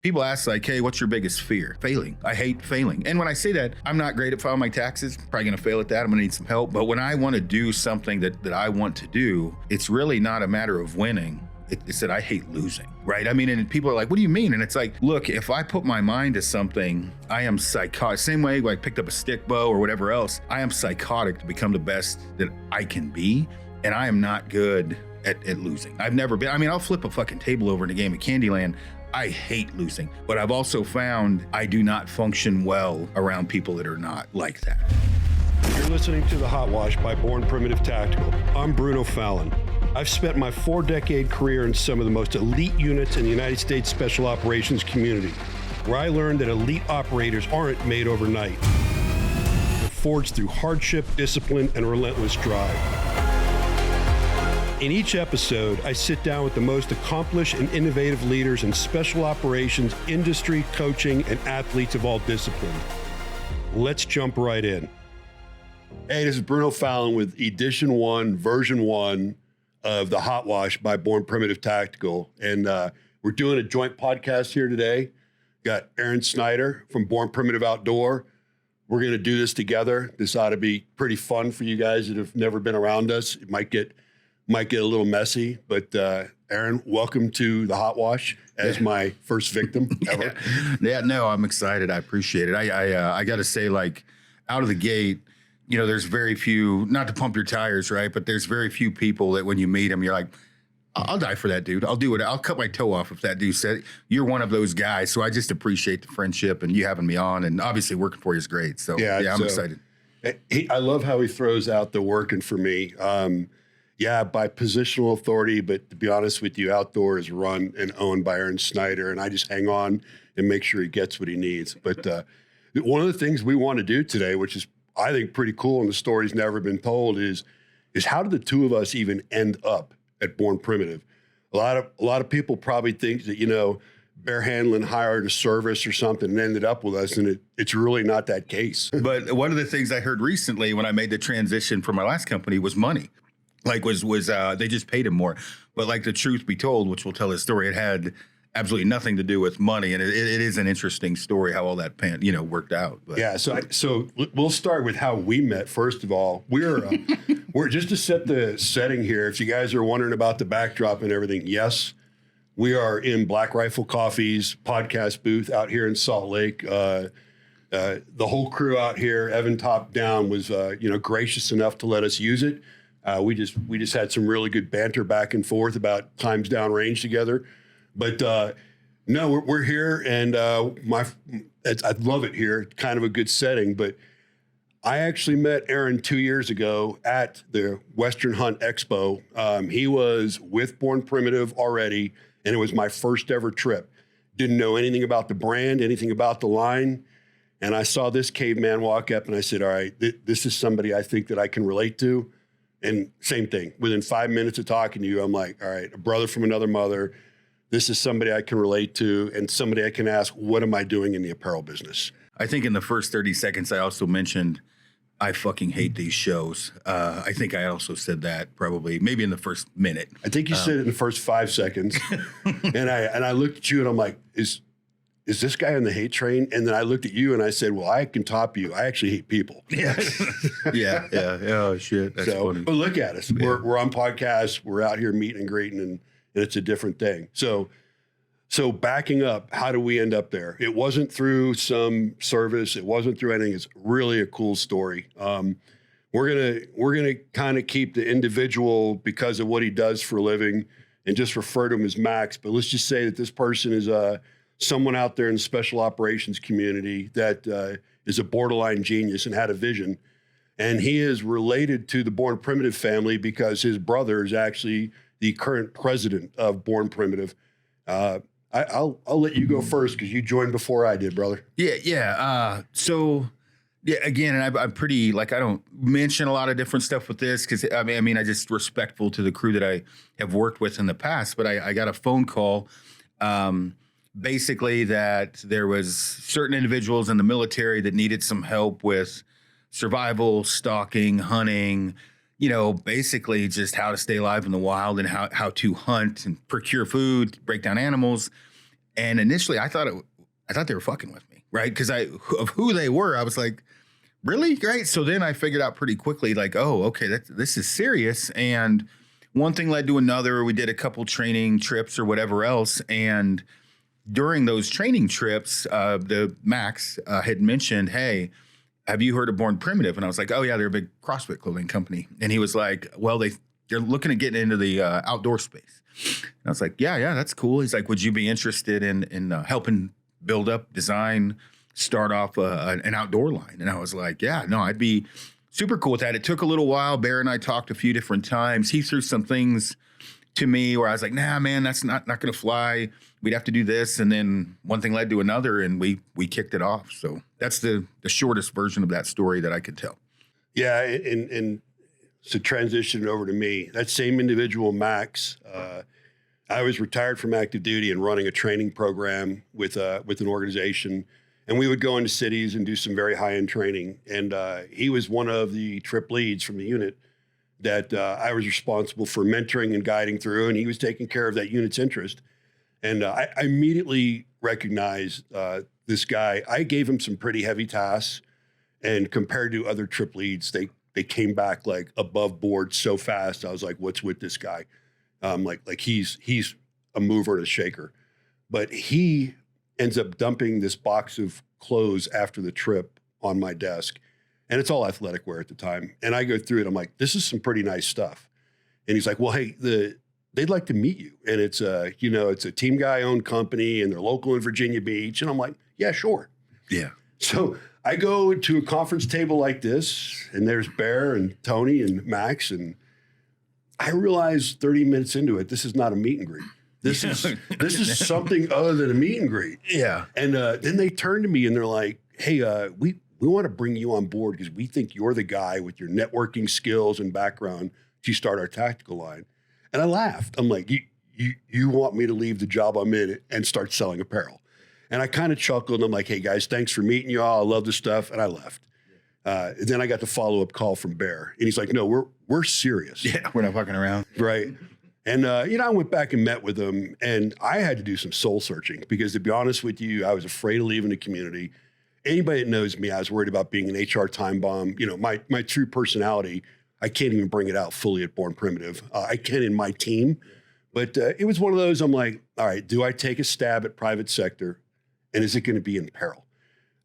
People ask like, hey, what's your biggest fear? Failing. I hate failing. And when I say that, I'm not great at filing my taxes. Probably gonna fail at that. I'm gonna need some help. But when I wanna do something that I want to do, it's really not a matter of winning. It's that I hate losing, right? I mean, and people are like, what do you mean? And it's like, look, if I put my mind to something, I am psychotic. Same way I picked up a stick bow or whatever else, I am psychotic to become the best that I can be. And I am not good at losing. I've never been. I mean, I'll flip a fucking table over in a game of Candyland. I hate losing, but I've also found I do not function well around people that are not like that. You're listening to The Hot Wash by Born Primitive Tactical. I'm Bruno Fallon. I've spent my 4-decade career in some of the most elite units in the United States Special Operations community, where I learned that elite operators aren't made overnight. They're forged through hardship, discipline, and relentless drive. In each episode, I sit down with the most accomplished and innovative leaders in special operations, industry, coaching, and athletes of all disciplines. Let's jump right in. Hey, this is Bruno Fallon with Edition 1, Version 1 of The Hot Wash by Born Primitive Tactical. And we're doing a joint podcast here today. Got Aron Snyder from Born Primitive Outdoor. We're going to do this together. This ought to be pretty fun for you guys that have never been around us. It might get a little messy, but Aron, welcome to The Hot Wash as my first victim ever. No, I'm excited. I appreciate it. I got to say, like, out of the gate, you know, there's very few, not to pump your tires, right? But there's very few people that when you meet them, you're like, I'll die for that dude. I'll do it. I'll cut my toe off if that dude said, you're one of those guys. So I just appreciate the friendship and you having me on, and obviously working for you is great. So yeah, I'm excited. I love how he throws out the working for me. Yeah, by positional authority, but to be honest with you, Outdoor is run and owned by Aron Snyder, and I just hang on and make sure he gets what he needs. But one of the things we want to do today, which is I think pretty cool, and the story's never been told, is how did the two of us even end up at Born Primitive? A lot of people probably think that, you know, Bear Handlin hired a service or something and ended up with us, and it's really not that case. But one of the things I heard recently when I made the transition from my last company was money. Like was they just paid him more. But like the truth be told, which will tell his story, it had absolutely nothing to do with money. And it is an interesting story how all that worked out. But. Yeah. So we'll start with how we met. First of all, we're just to set the setting here. If you guys are wondering about the backdrop and everything, yes, we are in Black Rifle Coffee's podcast booth out here in Salt Lake. The whole crew out here, Evan top down, was gracious enough to let us use it. We just had some really good banter back and forth about times down range together. But no, we're here, and I love it here. Kind of a good setting. But I actually met Aron 2 years ago at the Western Hunt Expo. He was with Born Primitive already, and it was my first ever trip. Didn't know anything about the brand, anything about the line. And I saw this caveman walk up, and I said, all right, this is somebody I think that I can relate to. And same thing, within 5 minutes of talking to you, I'm like, all right, a brother from another mother. This is somebody I can relate to and somebody I can ask, what am I doing in the apparel business? I think in the first 30 seconds, I also mentioned, I fucking hate these shows. I think I also said that probably maybe in the first minute. I think you said it in the first 5 seconds. and I looked at you and I'm like, is this guy on the hate train? And then I looked at you and I said, well, I can top you. I actually hate people. Yeah. Yeah. Oh, shit. That's funny. But look at us. Yeah. We're on podcasts. We're out here meeting and greeting, and it's a different thing. So backing up, how do we end up there? It wasn't through some service. It wasn't through anything. It's really a cool story. We're gonna kind of keep the individual because of what he does for a living and just refer to him as Max. But let's just say that this person is someone out there in the special operations community that is a borderline genius and had a vision. And he is related to the Born Primitive family because his brother is actually the current president of Born Primitive. I'll let you go first because you joined before I did, brother. Yeah. Again, and I'm pretty, like, I don't mention a lot of different stuff with this because I mean, I just respectful to the crew that I have worked with in the past. But I got a phone call. Basically that there was certain individuals in the military that needed some help with survival, stalking, hunting, basically just how to stay alive in the wild and how to hunt and procure food, break down animals. And initially I thought they were fucking with me, right? Because of who they were, I was like, really? Great. So then I figured out pretty quickly, like, oh, okay, this is serious. And one thing led to another. We did a couple training trips or whatever else. And during those training trips, the Max had mentioned, hey, have you heard of Born Primitive? And I was like, oh, yeah, they're a big CrossFit clothing company. And he was like, well, they're looking at getting into the outdoor space. And I was like, yeah, that's cool. He's like, would you be interested in helping build up, design, start off an outdoor line? And I was like, yeah, no, I'd be super cool with that. It took a little while. Bear and I talked a few different times. He threw some things to me where I was like, nah, man, that's not going to fly. We'd have to do this. And then one thing led to another, and we kicked it off. So that's the shortest version of that story that I could tell. Yeah. And to transition over to me, that same individual, Max, I was retired from active duty and running a training program with an organization. And we would go into cities and do some very high-end training. And he was one of the trip leads from the unit that I was responsible for mentoring and guiding through, and he was taking care of that unit's interest. And I immediately recognized this guy. I gave him some pretty heavy tasks, and compared to other trip leads, they came back like above board so fast. I was like, what's with this guy? Like he's a mover and a shaker. But he ends up dumping this box of clothes after the trip on my desk. And it's all athletic wear at the time. And I go through it. I'm like, this is some pretty nice stuff. And he's like, well, hey, they'd like to meet you. And it's a team guy owned company and they're local in Virginia Beach. And I'm like, yeah, sure. Yeah. So I go to a conference table like this, and there's Bear and Tony and Max. And I realize 30 minutes into it, this is not a meet and greet. This is something other than a meet and greet. Yeah. And then they turn to me and they're like, hey, we want to bring you on board because we think you're the guy with your networking skills and background to start our tactical line. And I laughed. I'm like, you want me to leave the job I'm in and start selling apparel? And I kind of chuckled. And I'm like, hey, guys, thanks for meeting you all. I love the stuff. And I left. Then I got the follow-up call from Bear. And he's like, no, we're serious. Yeah, we're not fucking around. Right. And, I went back and met with him. And I had to do some soul searching because, to be honest with you, I was afraid of leaving the community. Anybody that knows me, I was worried about being an HR time bomb. My true personality, I can't even bring it out fully at Born Primitive. I can in my team. But it was one of those, I'm like, all right, do I take a stab at private sector? And is it going to be in apparel?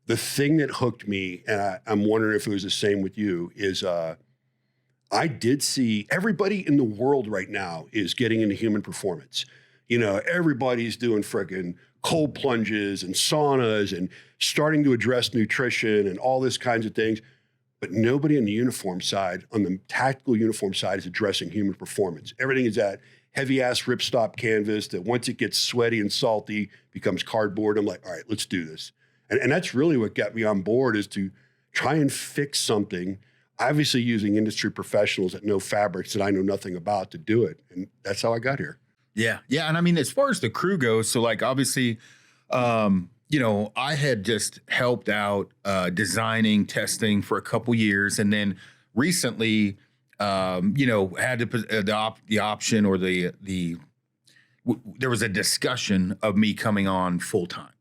The thing that hooked me, and I'm wondering if it was the same with you, is I did see everybody in the world right now is getting into human performance. Everybody's doing freaking cold plunges and saunas and starting to address nutrition and all this kinds of things. But nobody on the uniform side, on the tactical uniform side, is addressing human performance. Everything is that heavy-ass ripstop canvas that once it gets sweaty and salty becomes cardboard. I'm like, all right, let's do this. And that's really what got me on board, is to try and fix something, obviously using industry professionals that know fabrics that I know nothing about to do it. And that's how I got here. Yeah. Yeah. And I mean, as far as the crew goes, so like obviously, I had just helped out designing, testing for a couple years. And then recently, had to adopt the option or there was a discussion of me coming on full time.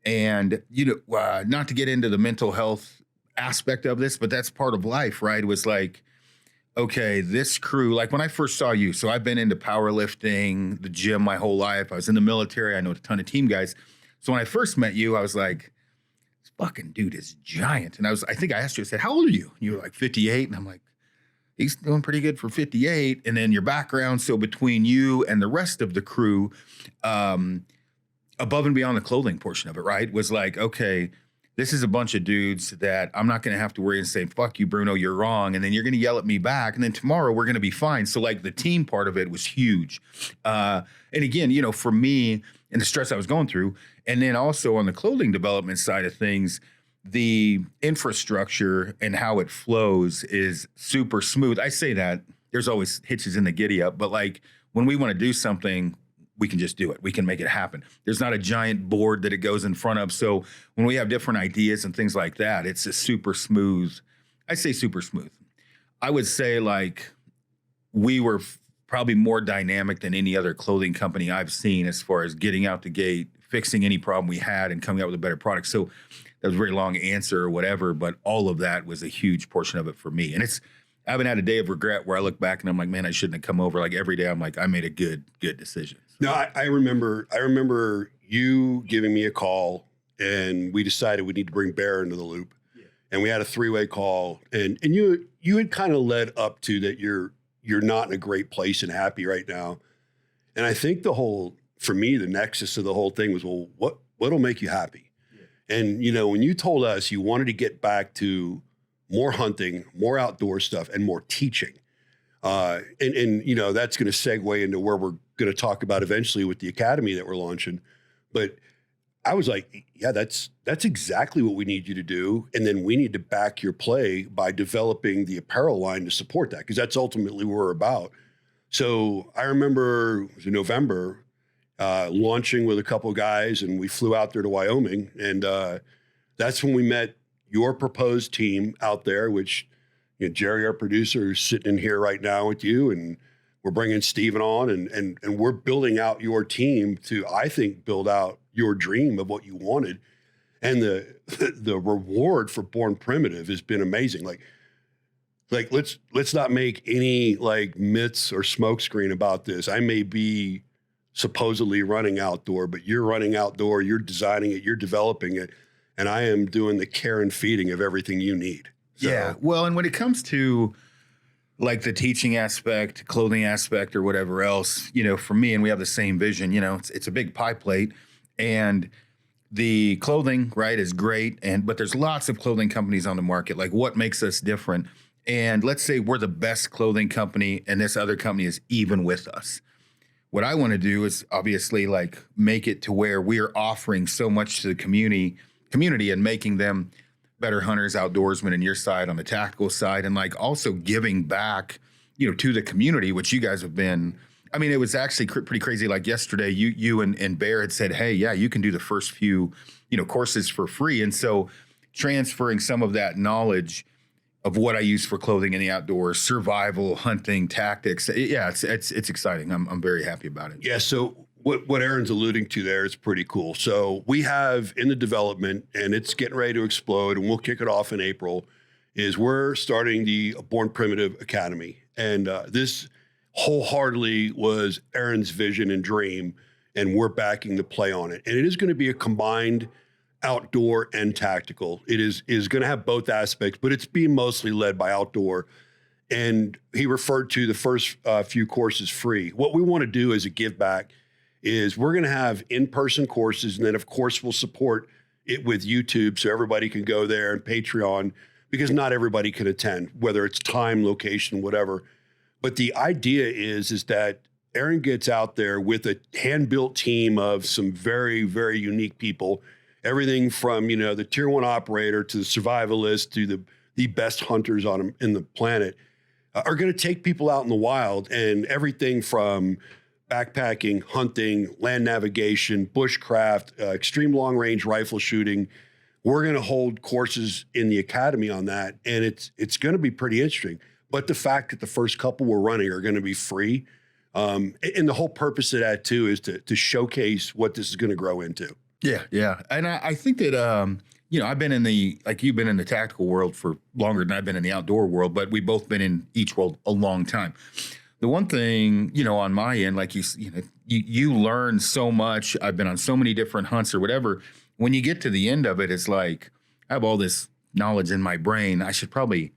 And, not to get into the mental health aspect of this, but that's part of life, right? It was like, okay, this crew, like when I first saw you, so I've been into powerlifting, the gym my whole life. I was in the military. I know a ton of team guys. So when I first met you, I was like, this fucking dude is giant. And I think I asked you, I said, how old are you? And you were like 58. And I'm like, he's doing pretty good for 58. And then your background. So between you and the rest of the crew, above and beyond the clothing portion of it, right, was like, okay, this is a bunch of dudes that I'm not going to have to worry and say, fuck you, Bruno, you're wrong. And then you're going to yell at me back. And then tomorrow we're going to be fine. So like the team part of it was huge. And again, for me and the stress I was going through, and then also on the clothing development side of things, the infrastructure and how it flows is super smooth. I say that there's always hitches in the giddy up, but like when we want to do something, we can just do it. We can make it happen. There's not a giant board that it goes in front of. So when we have different ideas and things like that, it's a super smooth. I say super smooth. I would say like we were probably more dynamic than any other clothing company I've seen as far as getting out the gate, fixing any problem we had and coming up with a better product. So that was a very long answer or whatever, but all of that was a huge portion of it for me. And I haven't had a day of regret where I look back and I'm like, man, I shouldn't have come over. Like every day I'm like, I made a good decision. No, I remember you giving me a call and we decided we need to bring Bear into the loop. Yeah. And we had a 3-way call and you had kind of led up to that you're not in a great place and happy right now. And I think for me, the nexus of the whole thing was, well, what'll make you happy? Yeah. And, when you told us you wanted to get back to more hunting, more outdoor stuff, and more teaching, and that's going to segue into where we're going to talk about eventually with the academy that we're launching. But I was like, yeah, that's exactly what we need you to do. And then we need to back your play by developing the apparel line to support that, because that's ultimately what we're about. So I remember it was in November, launching with a couple of guys, and we flew out there to Wyoming. And that's when we met your proposed team out there, which Jerry, our producer, is sitting in here right now with you, and we're bringing Steven on, and we're building out your team to, I think, build out your dream of what you wanted. And the reward for Born Primitive has been amazing. Like let's not make any like myths or smokescreen about this. I may be supposedly running outdoor, but you're running outdoor, you're designing it, you're developing it, and I am doing the care and feeding of everything you need. So, yeah. Well, and when it comes to like the teaching aspect, clothing aspect, or whatever else, for me, and we have the same vision, it's a big pie plate, and the clothing, right, is great. But there's lots of clothing companies on the market. Like, what makes us different? And let's say we're the best clothing company and this other company is even with us. What I want to do is obviously like make it to where we are offering so much to the community and making them better hunters, outdoorsmen, and your side on the tactical side, and like also giving back, to the community, which you guys have been. I mean, it was actually pretty crazy. Like yesterday, you and Bear had said, hey, yeah, you can do the first few, courses for free. And so transferring some of that knowledge of what I use for clothing in the outdoors, survival, hunting, tactics. Yeah, it's exciting. I'm very happy about it. Yeah. So what Aron's alluding to there is pretty cool. So we have in the development, and it's getting ready to explode, and we'll kick it off in April, is we're starting the Born Primitive Academy. And this wholeheartedly was Aron's vision and dream, and we're backing the play on it. And it is going to be a combined outdoor and tactical. It is going to have both aspects, but it's being mostly led by outdoor. And he referred to the first few courses free. What we want to do as a give back is we're going to have in-person courses, and then of course we'll support it with YouTube so everybody can go there, and Patreon, because not everybody can attend, whether it's time, location, whatever. But the idea is that Aron gets out there with a hand-built team of some very, very unique people. Everything from, the tier 1 operator to the survivalist to the best hunters in the planet are going to take people out in the wild, and everything from backpacking, hunting, land navigation, bushcraft, extreme long-range rifle shooting. We're going to hold courses in the academy on that, and it's going to be pretty interesting. But the fact that the first couple we're running are going to be free, and the whole purpose of that too is to showcase what this is going to grow into. Yeah. And I think that, I've been you've been in the tactical world for longer than I've been in the outdoor world, but we've both been in each world a long time. The one thing, on my end, like you learn so much. I've been on so many different hunts or whatever. When you get to the end of it, it's like, I have all this knowledge in my brain. I should probably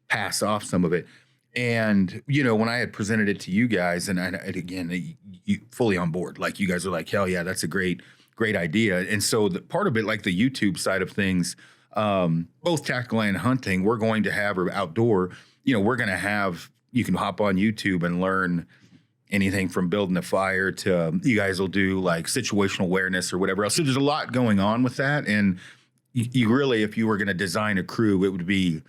pass off some of it. And, when I had presented it to you guys, and again, you fully on board, like you guys are like, hell yeah, that's a great idea. And so the part of it, like the YouTube side of things, both tactical and hunting, we're going to have, or outdoor, we're going to have, you can hop on YouTube and learn anything from building a fire to you guys will do like situational awareness or whatever else. So there's a lot going on with that. And you really, if you were going to design a crew, it would be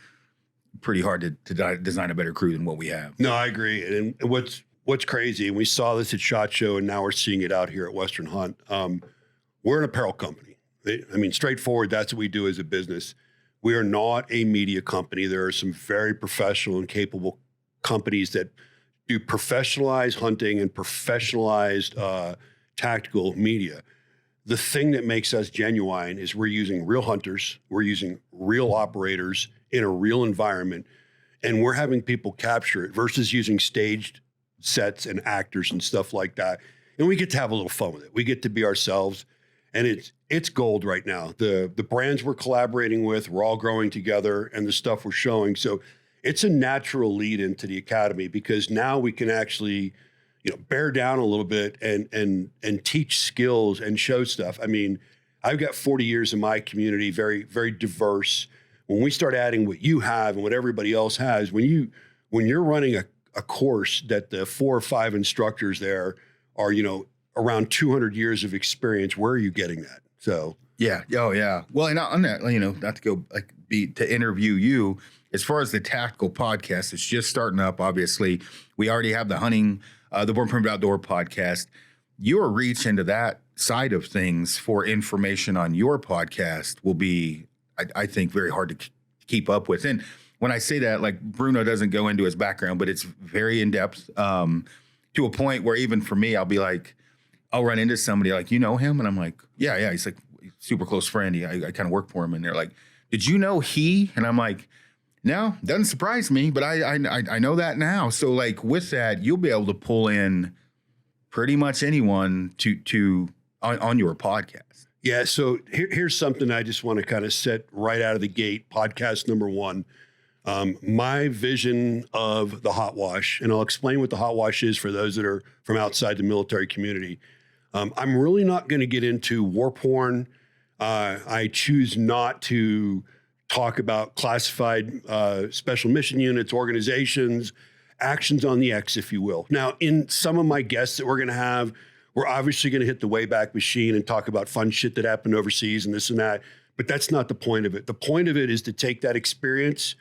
pretty hard to design a better crew than what we have. No, I agree. And what's crazy, and we saw this at SHOT Show, and now we're seeing it out here at Western Hunt. We're an apparel company. I mean, straightforward, that's what we do as a business. We are not a media company. There are some very professional and capable companies that do professionalized hunting and professionalized tactical media. the thing that makes us genuine is we're using real hunters, we're using real operators in a real environment, and we're having people capture it versus using staged sets and actors and stuff like that. And we get to have a little fun with it. We get to be ourselves, and it's gold right now. The brands we're collaborating with, we're all growing together, and the stuff we're showing. So it's a natural lead into the Academy, because now we can actually, bear down a little bit and teach skills and show stuff. I mean, I've got 40 years in my community, very, very diverse. When we start adding what you have and what everybody else has, when you're running a course that the 4 or 5 instructors there are, around 200 years of experience, where are you getting that? So yeah. Oh yeah. Well, and on that, not to go to interview you, as far as the tactical podcast, it's just starting up. Obviously, we already have the hunting, the Born Primitive Outdoor podcast. Your reach into that side of things for information on your podcast will be, I think, very hard to keep up with. And when I say that, like, Bruno doesn't go into his background, but it's very in depth, to a point where even for me, I'll be like, I'll run into somebody like, you know him? And I'm like, yeah. He's like super close friend. I kind of work for him. And they're like, did you know he? And I'm like, no, doesn't surprise me, but I know that now. So like with that, you'll be able to pull in pretty much anyone on your podcast. Yeah. So here's something I just want to kind of set right out of the gate. Podcast number 1. My vision of the HOTWASH, and I'll explain what the HOTWASH is for those that are from outside the military community. I'm really not going to get into war porn. I choose not to talk about classified special mission units, organizations, actions on the X, if you will. Now, in some of my guests that we're going to have, we're obviously going to hit the Wayback Machine and talk about fun shit that happened overseas and this and that. But that's not the point of it. The point of it is to take that experience,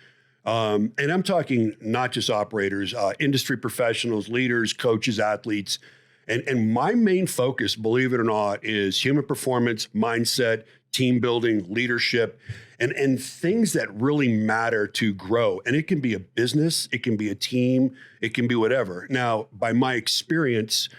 and I'm talking not just operators, industry professionals, leaders, coaches, athletes. And my main focus, believe it or not, is human performance, mindset, team building, leadership, and things that really matter to grow. And it can be a business, it can be a team, it can be whatever. Now, by my experience,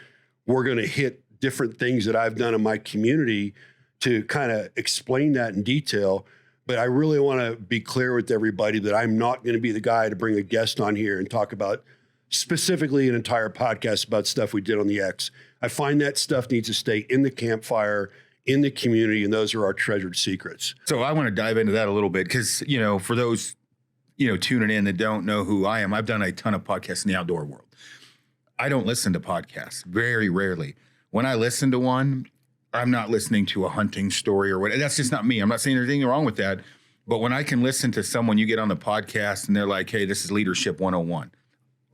we're going to hit different things that I've done in my community to kind of explain that in detail. But I really want to be clear with everybody that I'm not going to be the guy to bring a guest on here and talk about specifically an entire podcast about stuff we did on the X. I find that stuff needs to stay in the campfire, in the community, and those are our treasured secrets. So I want to dive into that a little bit because, for those, tuning in that don't know who I am, I've done a ton of podcasts in the outdoor world. I don't listen to podcasts, very rarely. When I listen to one, I'm not listening to a hunting story or what. That's just not me. I'm not saying there's anything wrong with that. But when I can listen to someone, you get on the podcast and they're like, hey, this is Leadership 101.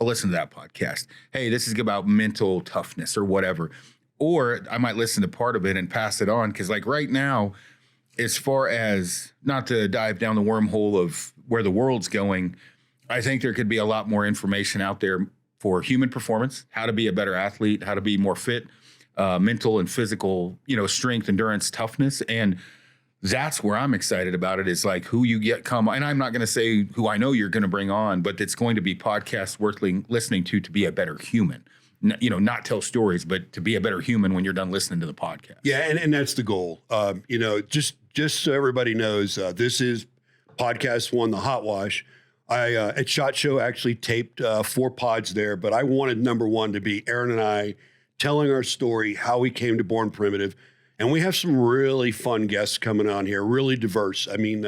I'll listen to that podcast. Hey, this is about mental toughness or whatever. Or I might listen to part of it and pass it on. Because like right now, as far as not to dive down the wormhole of where the world's going, I think there could be a lot more information out there for human performance, how to be a better athlete, how to be more fit, mental and physical, strength, endurance, toughness. And that's where I'm excited about it, is like who you get and I'm not going to say who I know you're going to bring on, but it's going to be podcasts worth listening to be a better human. Not tell stories, but to be a better human when you're done listening to the podcast. Yeah, and that's the goal. Just so everybody knows, this is podcast 1, the HOTWASH. I at SHOT Show actually taped 4 pods there, but I wanted number 1 to be Aron and I telling our story, how we came to Born Primitive. And we have some really fun guests coming on here, really diverse. I mean,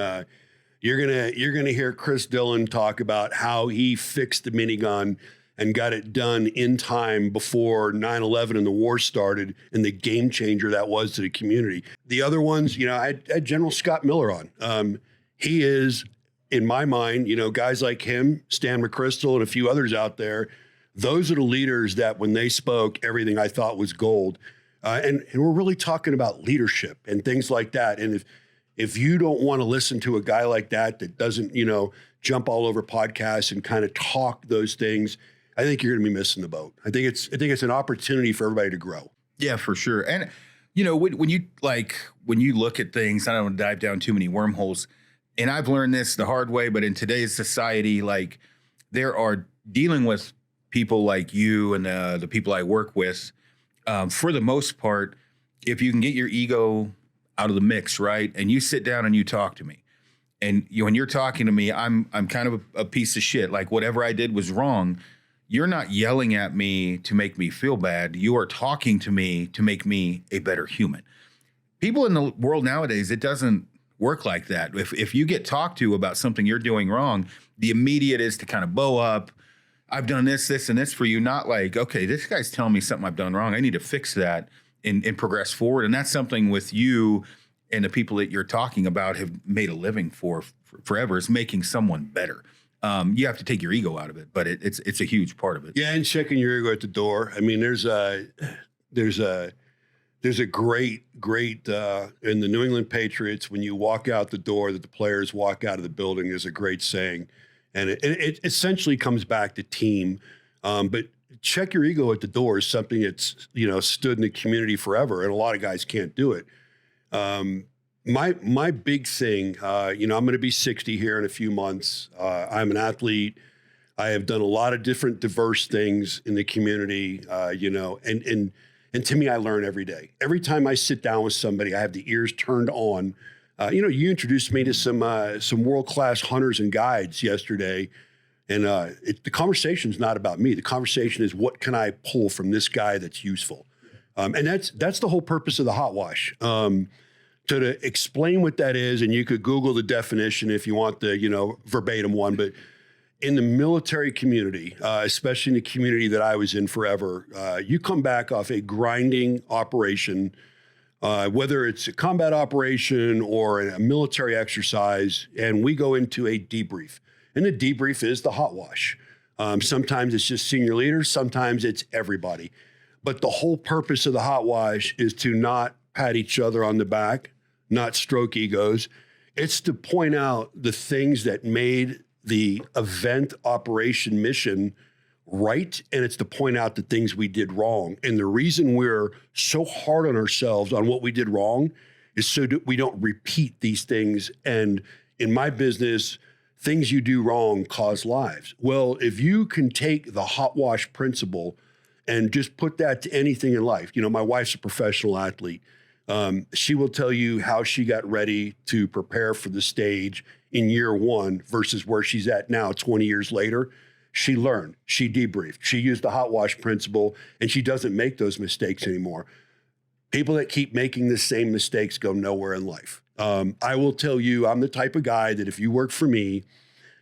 you're gonna hear Chris Dillon talk about how he fixed the minigun and got it done in time before 9/11 and the war started, and the game changer that was to the community. The other ones, I had General Scott Miller on. He is, in my mind, guys like him, Stan McChrystal, and a few others out there, those are the leaders that when they spoke, everything I thought was gold. And we're really talking about leadership and things like that. And if you don't want to listen to a guy like that doesn't, jump all over podcasts and kind of talk those things, I think you're going to be missing the boat. I think it's an opportunity for everybody to grow. Yeah, for sure. And when you look at things, I don't want to dive down too many wormholes. And I've learned this the hard way, but in today's society, like there are dealing with people like you and the people I work with. For the most part, if you can get your ego out of the mix, right, and you sit down and you talk to me, and when you're talking to me, I'm kind of a piece of shit. Like whatever I did was wrong. You're not yelling at me to make me feel bad. You are talking to me to make me a better human. People in the world nowadays, it doesn't work like that. If you get talked to about something you're doing wrong, the immediate is to kind of bow up. I've done this, this, and this for you. Not like, okay, this guy's telling me something I've done wrong. I need to fix that and progress forward. And that's something with you and the people that you're talking about have made a living for forever, is making someone better. You have to take your ego out of it, but it's a huge part of it. Yeah, and checking your ego at the door. I mean, there's a great in the New England Patriots, when you walk out the door, that the players walk out of the building. There's a great saying, and it essentially comes back to team. But check your ego at the door is something that's stood in the community forever, and a lot of guys can't do it. My big thing, I'm going to be 60 here in a few months. I'm an athlete. I have done a lot of different diverse things in the community, and to me, I learn every day. Every time I sit down with somebody, I have the ears turned on. You introduced me to some world-class hunters and guides yesterday, and the conversation is not about me. The conversation is, what can I pull from this guy that's useful? And that's the whole purpose of the Hot Wash. To explain what that is, and you could Google the definition if you want the verbatim one, but in the military community, especially in the community that I was in forever, you come back off a grinding operation, whether it's a combat operation or a military exercise, and we go into a debrief. And the debrief is the hot wash. Sometimes it's just senior leaders, sometimes it's everybody. But the whole purpose of the hot wash is to not pat each other on the back, not stroke egos. It's to point out the things that made the event, operation, mission right, and it's to point out the things we did wrong. And the reason we're so hard on ourselves on what we did wrong is so that we don't repeat these things. And in my business, things you do wrong cause lives. Well, if you can take the hot wash principle and just put that to anything in life. My wife's a professional athlete. She will tell you how she got ready to prepare for the stage in year one versus where she's at now 20 years later. She learned, she debriefed, she used the hot wash principle, and she doesn't make those mistakes anymore. People that keep making the same mistakes go nowhere in life. I will tell you, I'm the type of guy that if you work for me,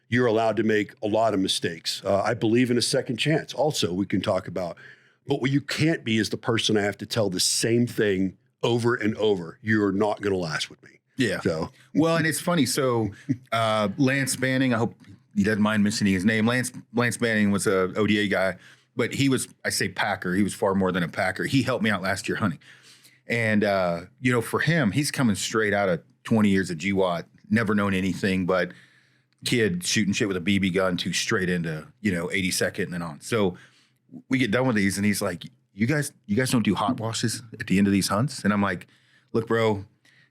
you're allowed to make a lot of mistakes. I believe in a second chance also, we can talk about. But what you can't be is the person I have to tell the same thing over and over. You're not going to last with me. Yeah. So, well, and it's funny. So Lance Banning, I hope he doesn't mind mentioning his name. Lance Banning was a ODA guy, but he was, I say Packer. He was far more than a Packer. He helped me out last year hunting. And, for him, he's coming straight out of 20 years of GWAT, never known anything but kid shooting shit with a BB gun to straight into, 82nd and then on. So we get done with these and he's like, you guys don't do hot washes at the end of these hunts? And I'm like, look, bro,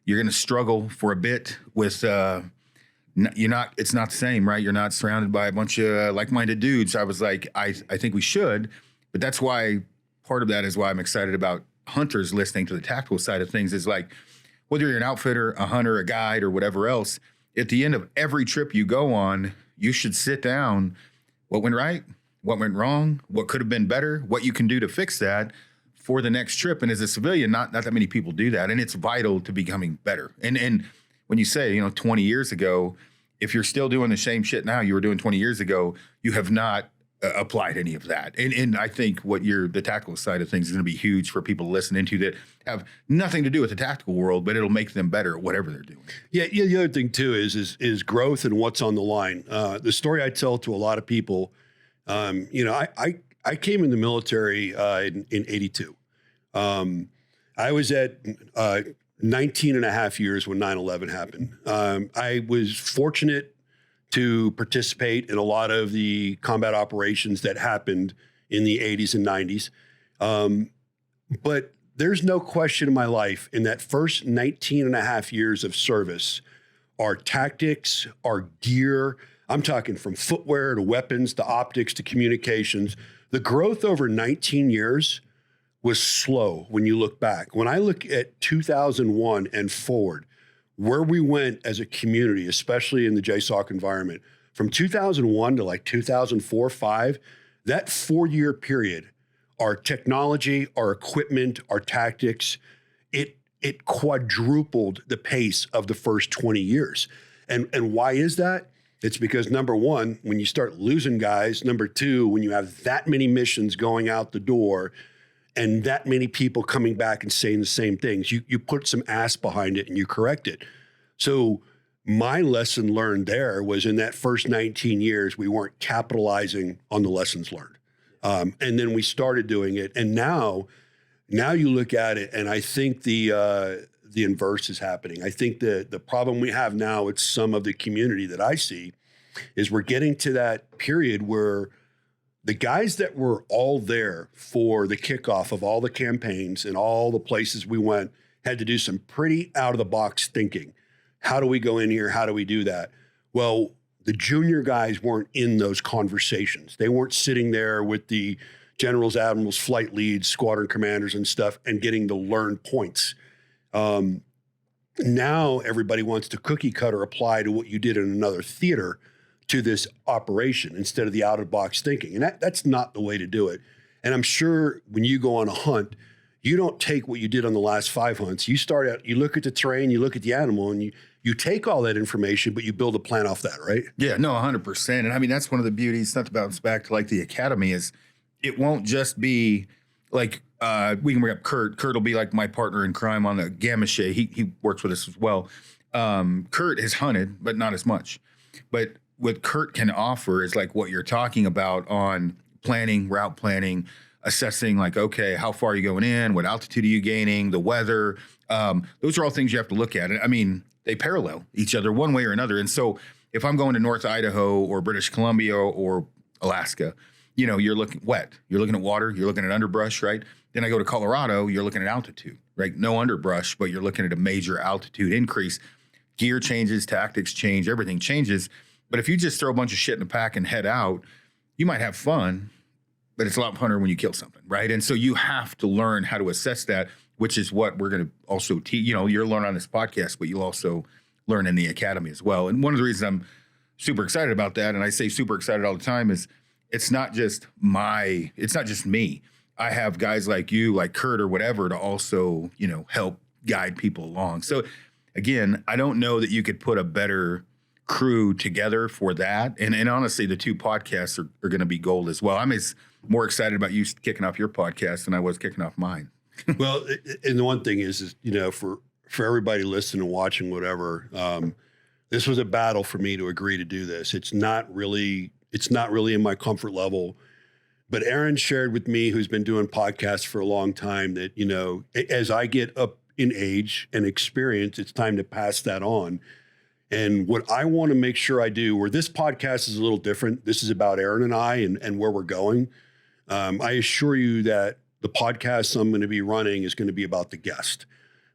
you're going to struggle for a bit with, it's not the same, right? You're not surrounded by a bunch of like-minded dudes. I was like, I think we should, but that's why part of that is why I'm excited about hunters listening to the tactical side of things is like, whether you're an outfitter, a hunter, a guide, or whatever else, at the end of every trip you go on, you should sit down. What went right? What went wrong? What could have been better? What you can do to fix that for the next trip. And as a civilian, not that many people do that. And it's vital to becoming better. And when you say, 20 years ago, if you're still doing the same shit now you were doing 20 years ago, you have not applied any of that. And I think the tactical side of things is going to be huge for people listening to that have nothing to do with the tactical world, but it'll make them better at whatever they're doing. Yeah. The other thing too is growth and what's on the line. The story I tell to a lot of people, I came in the military in 82. I was at 19 and a half years when 9/11 happened. I was fortunate to participate in a lot of the combat operations that happened in the 80s and 90s. But there's no question in my life in that first 19 and a half years of service, our tactics, our gear, I'm talking from footwear to weapons to optics to communications, the growth over 19 years was slow when you look back. When I look at 2001 and forward, where we went as a community, especially in the JSOC environment, from 2001 to like 2004, 5, that 4-year period, our technology, our equipment, our tactics, it quadrupled the pace of the first 20 years. And why is that? It's because number one, when you start losing guys, number two, when you have that many missions going out the door and that many people coming back and saying the same things, you put some ass behind it and you correct it. So my lesson learned there was in that first 19 years, we weren't capitalizing on the lessons learned. And then we started doing it. And now you look at it, and I think the inverse is happening. I think the problem we have now with some of the community that I see is we're getting to that period where the guys that were all there for the kickoff of all the campaigns and all the places we went had to do some pretty out-of-the-box thinking. How do we go in here? How do we do that? Well, the junior guys weren't in those conversations. They weren't sitting there with the generals, admirals, flight leads, squadron commanders and stuff and getting to learn points. Now everybody wants to cookie cutter apply to what you did in another theater to this operation instead of the out-of-box thinking. And that's not the way to do it. And I'm sure when you go on a hunt, you don't take what you did on the last 5 hunts. You start out, you look at the terrain, you look at the animal, and you take all that information, but you build a plan off that, right? Yeah, no, 100%. And I mean, that's one of the beauties, not to bounce back to like the academy, is it won't just be like, we can bring up Kurt. Kurt will be like my partner in crime on the Gamma Shay. He works with us as well. Kurt has hunted, but not as much. But what Kurt can offer is like what you're talking about on planning, route planning, assessing like, okay, how far are you going in? What altitude are you gaining? The weather. Those are all things you have to look at. I mean, they parallel each other one way or another. And so if I'm going to North Idaho or British Columbia or Alaska, you know, you're looking wet, you're looking at water, you're looking at underbrush, right? Then I go to Colorado, you're looking at altitude, right? No underbrush, but you're looking at a major altitude increase. Gear changes, tactics change, everything changes. But if you just throw a bunch of shit in a pack and head out, you might have fun, but it's a lot funner when you kill something, right? And so you have to learn how to assess that, which is what we're going to also teach. You know, you're learning on this podcast, but you'll also learn in the academy as well. And one of the reasons I'm super excited about that, and I say super excited all the time, is it's not just me. I have guys like you, like Kurt or whatever, to also, you know, help guide people along. So again, I don't know that you could put a better crew together for that. And honestly, the two podcasts are going to be gold as well. I'm more excited about you kicking off your podcast than I was kicking off mine. Well, and the one thing is, you know, for everybody listening and watching, whatever, this was a battle for me to agree to do this. It's not really in my comfort level. But Aron shared with me, who's been doing podcasts for a long time, that, you know, as I get up in age and experience, it's time to pass that on. And what I want to make sure I do, where this podcast is a little different, this is about Aron and I and where we're going. I assure you that the podcast I'm going to be running is going to be about the guest.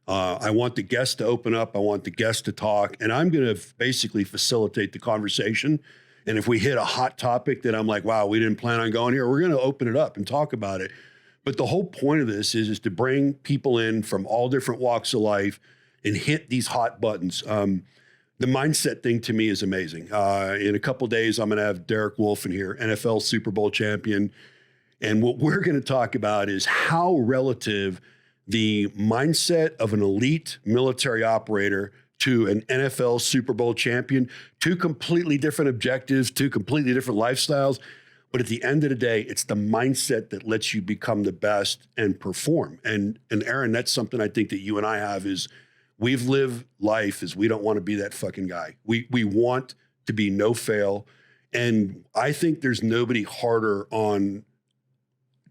I want the guest to open up. I want the guest to talk. And I'm going to basically facilitate the conversation. And if we hit a hot topic that I'm like, wow, we didn't plan on going here, we're going to open it up and talk about it. But the whole point of this is to bring people in from all different walks of life and hit these hot buttons. The mindset thing to me is amazing. In a couple of days, I'm going to have Derek Wolfe in here, NFL Super Bowl champion. And what we're going to talk about is how relative the mindset of an elite military operator to an NFL Super Bowl champion, two completely different objectives, two completely different lifestyles. But at the end of the day, it's the mindset that lets you become the best and perform. And Aron, that's something I think that you and I have is we've lived life as we don't want to be that fucking guy. We want to be no fail. And I think there's nobody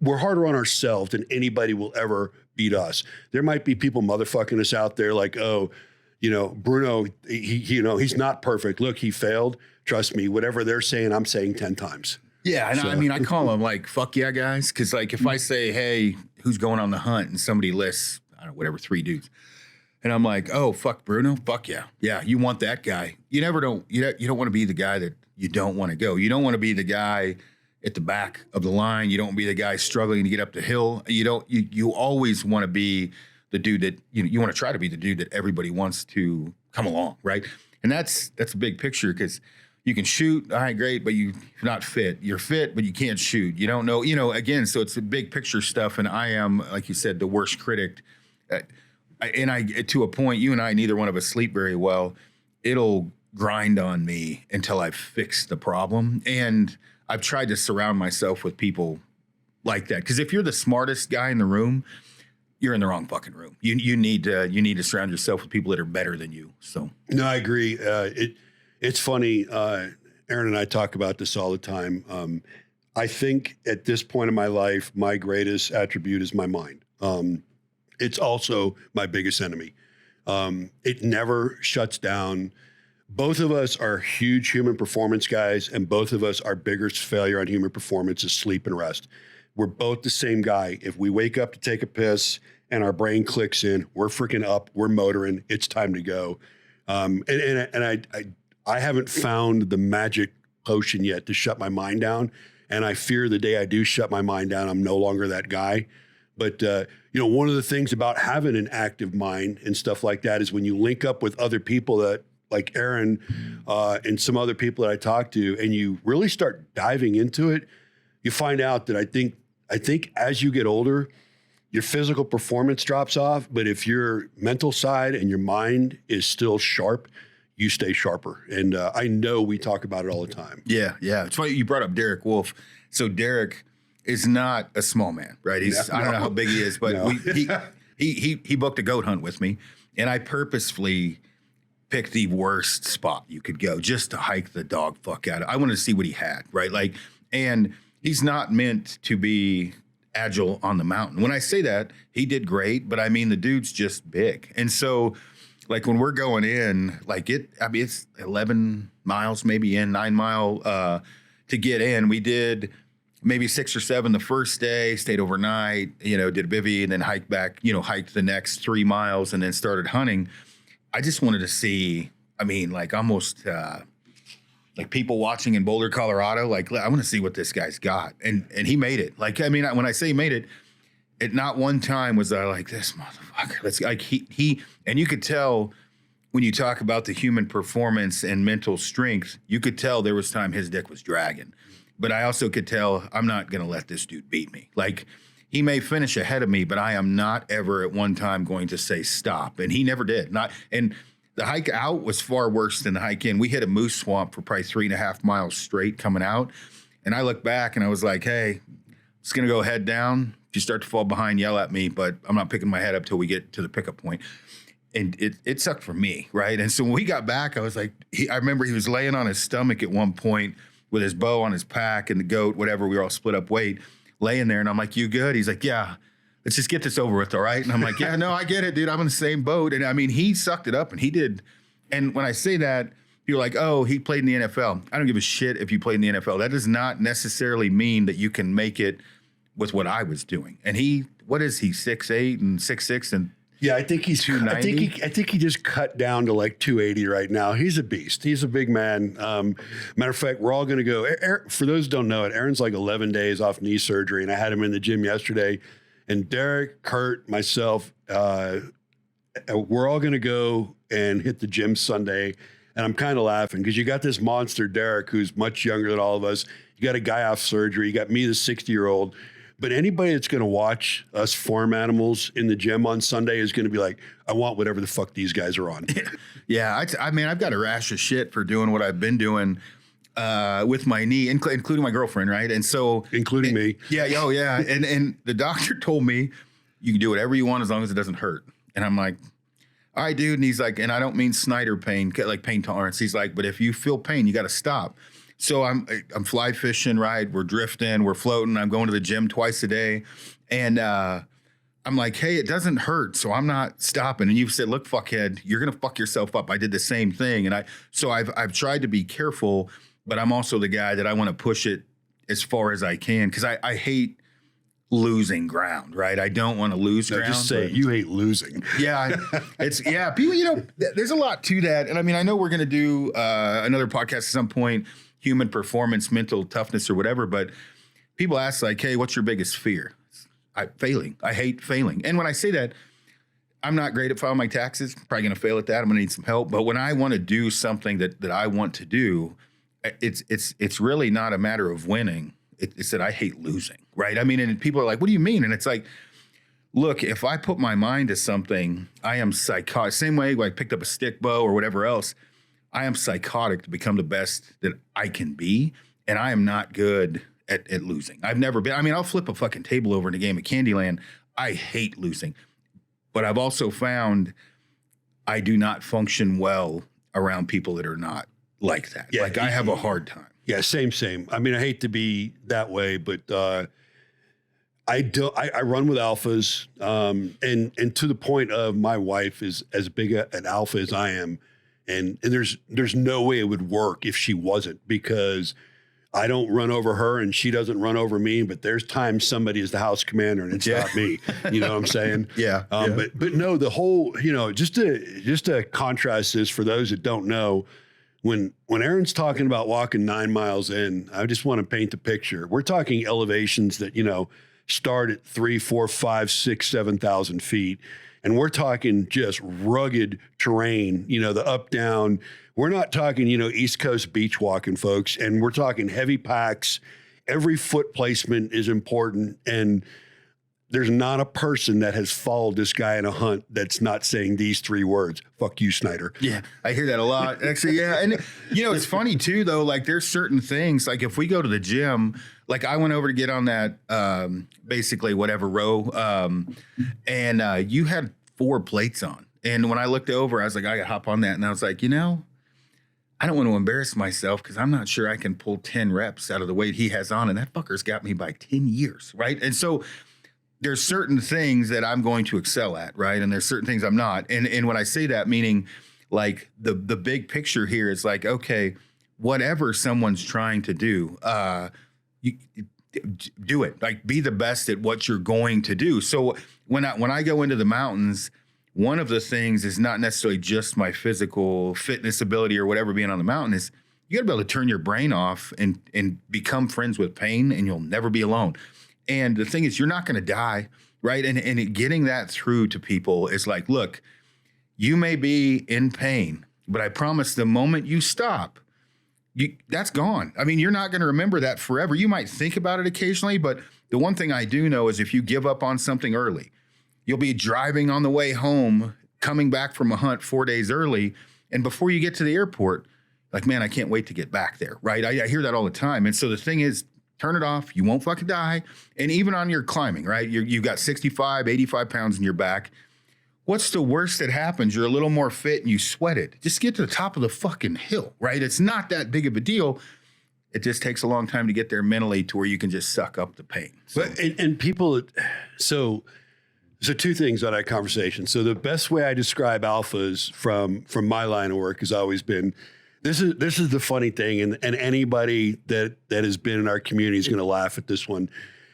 we're harder on ourselves than anybody will ever beat us. There might be people motherfucking us out there like, oh, you know, Bruno, he's not perfect. Look, he failed. Trust me, whatever they're saying, I'm saying 10 times. Yeah. And so, I mean, I call them like, fuck yeah, guys. Cause like if I say, hey, who's going on the hunt? And somebody lists, I don't know, whatever, 3 dudes. And I'm like, oh, fuck Bruno. Fuck yeah. Yeah. You want that guy. You don't want to be the guy that you don't want to go. You don't want to be the guy at the back of the line. You don't be the guy struggling to get up the hill. You always want to be the dude that, you want to try to be the dude that everybody wants to come along, right? And that's a big picture, because you can shoot, all right, great, but you're not fit. You're fit, but you can't shoot. You don't know, again, so it's a big picture stuff. And I am, like you said, the worst critic. To a point, you and I, neither one of us sleep very well. It'll grind on me until I've fixed the problem. And I've tried to surround myself with people like that. Because if you're the smartest guy in the room, you're in the wrong fucking room. You need to surround yourself with people that are better than you. So no, I agree. It's funny. Aron and I talk about this all the time. I think at this point in my life, my greatest attribute is my mind. It's also my biggest enemy. It never shuts down. Both of us are huge human performance guys, and both of us, our biggest failure on human performance is sleep and rest. We're both the same guy. If we wake up to take a piss and our brain clicks in, we're freaking up, we're motoring, it's time to go. I haven't found the magic potion yet to shut my mind down. And I fear the day I do shut my mind down, I'm no longer that guy. But, one of the things about having an active mind and stuff like that is when you link up with other people that, like Aron and some other people that I talk to, and you really start diving into it, you find out that I think as you get older, your physical performance drops off. But if your mental side and your mind is still sharp, you stay sharper. And I know we talk about it all the time. Yeah. It's funny you brought up Derek Wolf. So Derek is not a small man, right? I don't know how big he is, but he booked a goat hunt with me, and I purposefully picked the worst spot you could go just to hike the dog fuck out of. I wanted to see what he had, right? Like, and he's not meant to be agile on the mountain. When I say that, he did great, but I mean, the dude's just big. And so, like, when we're going in, it's 11 miles, maybe 9 mile to get in. We did maybe 6 or 7 the first day, stayed overnight, did a bivvy, and then hiked back, hiked the next 3 miles, and then started hunting. I just wanted to see, almost like people watching in Boulder, Colorado. Like, I want to see what this guy's got. And he made it. When I say he made it, at not one time was I like, this motherfucker. Let's like he and you could tell when you talk about the human performance and mental strength, you could tell there was time his dick was dragging. But I also could tell I'm not going to let this dude beat me. Like, he may finish ahead of me, but I am not ever at one time going to say stop. And he never did. And the hike out was far worse than the hike in. We hit a moose swamp for probably 3.5 miles straight coming out. And I looked back and I was like, hey, it's going to go head down. If you start to fall behind, yell at me, but I'm not picking my head up till we get to the pickup point. And it sucked for me, right? And so when we got back, I was like, I remember he was laying on his stomach at one point with his bow on his pack and the goat, whatever, we were all split up weight, laying there. And I'm like, you good? He's like, yeah, let's just get this over with, all right? And I'm like, yeah, no, I get it, dude. I'm in the same boat. And I mean, he sucked it up and he did. And when I say that, you're like, oh, he played in the NFL. I don't give a shit if you played in the NFL. That does not necessarily mean that you can make it with what I was doing. And what is he, 6'8" and 6'6" and yeah, I think he's 290. I think he just cut down to like 280 right now. He's a beast. He's a big man. Matter of fact, we're all going to go. For those who don't know it, Aron's like 11 days off knee surgery, and I had him in the gym yesterday. And Derek, Kurt, myself, we're all going to go and hit the gym Sunday. And I'm kind of laughing because you got this monster, Derek, who's much younger than all of us. You got a guy off surgery. You got me, the 60-year-old. But anybody that's going to watch us farm animals in the gym on Sunday is going to be like, I want whatever the fuck these guys are on. Yeah, I've got a rash of shit for doing what I've been doing with my knee, including my girlfriend, right? And so, including me. Yeah, oh yeah. And the doctor told me you can do whatever you want as long as it doesn't hurt. And I'm like, all right, dude. And he's like, and I don't mean Snyder pain, like pain tolerance. He's like, but if you feel pain, you got to stop. So I'm fly fishing, right? We're drifting, we're floating. I'm going to the gym twice a day. And I'm like, hey, it doesn't hurt, so I'm not stopping. And you've said, look, fuckhead, you're going to fuck yourself up. I did the same thing. And I've tried to be careful, but I'm also the guy that I want to push it as far as I can because I hate losing ground, right? I don't want to lose ground. Just say you hate losing. Yeah, people, there's a lot to that. And I mean, I know we're going to do another podcast at some point, human performance, mental toughness or whatever, but people ask like, hey, what's your biggest fear? Failing. I hate failing. And when I say that, I'm not great at filing my taxes. Probably going to fail at that. I'm going to need some help. But when I want to do something that I want to do, it's really not a matter of winning. It's that I hate losing, right? I mean, and people are like, what do you mean? And it's like, look, if I put my mind to something, I am psychotic. Same way I picked up a stick bow or whatever else, I am psychotic to become the best that I can be. And I am not good at losing. I've never been. I mean, I'll flip a fucking table over in a game of Candyland. I hate losing. But I've also found I do not function well around people that are not like that. Yeah, like I have a hard time. Yeah, same. I mean, I hate to be that way, but I run with alphas, and to the point of my wife is as big an alpha as I am, and there's no way it would work if she wasn't, because I don't run over her and she doesn't run over me, but there's times somebody is the house commander and it's not me. You know what I'm saying? Yeah. But no, the whole, just to contrast this for those that don't know, when Aron's talking about walking 9 miles in, I just want to paint the picture. We're talking elevations that, start at 3, 4, 5, 6, 7,000 feet. And we're talking just rugged terrain, the up, down. We're not talking, East Coast beach walking, folks. And we're talking heavy packs. Every foot placement is important. And there's not a person that has followed this guy in a hunt that's not saying these 3 words. Fuck you, Snyder. Yeah, I hear that a lot. Actually, yeah. And, it's funny, too, though. Like, there's certain things. Like, if we go to the gym, like, I went over to get on that, basically, whatever row. And you had 4 plates on. And when I looked over, I was like, I got to hop on that. And I was like, I don't want to embarrass myself because I'm not sure I can pull 10 reps out of the weight he has on. And that fucker's got me by 10 years, right? And so there's certain things that I'm going to excel at, right? And there's certain things I'm not. And when I say that, meaning like the big picture here is like, okay, whatever someone's trying to do, you do it. Like, be the best at what you're going to do. So when I go into the mountains, one of the things is not necessarily just my physical fitness ability or whatever being on the mountain, is you got to be able to turn your brain off and become friends with pain, and you'll never be alone. And the thing is, you're not going to die, right? And getting that through to people is like, look, you may be in pain, but I promise the moment you stop, that's gone. I mean, you're not going to remember that forever. You might think about it occasionally, but the one thing I do know is if you give up on something early, you'll be driving on the way home, coming back from a hunt 4 days early, and before you get to the airport, like, man, I can't wait to get back there, right? I hear that all the time. And so the thing is, turn it off. You won't fucking die. And even on your climbing, right? You've got 65, 85 pounds in your back. What's the worst that happens? You're a little more fit and you sweat it. Just get to the top of the fucking hill, right? It's not that big of a deal. It just takes a long time to get there mentally to where you can just suck up the pain. So. But and people, so 2 things on that conversation. So the best way I describe alphas from my line of work has always been, this is the funny thing, and anybody that has been in our community is going to laugh at this one.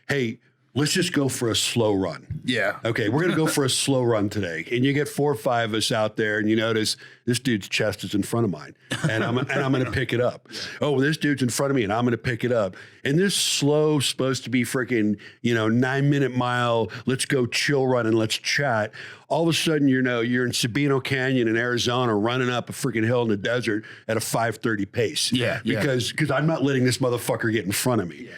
Hey, let's just go for a slow run. Yeah. Okay, we're going to go for a slow run today. And you get 4 or 5 of us out there, and you notice this dude's chest is in front of mine, and I'm going to pick it up. Oh, this dude's in front of me, and I'm going to pick it up. And this slow, supposed to be freaking 9-minute mile, let's go chill run and let's chat. All of a sudden, you're in Sabino Canyon in Arizona, running up a freaking hill in the desert at a 5:30 pace. Yeah. Because I'm not letting this motherfucker get in front of me.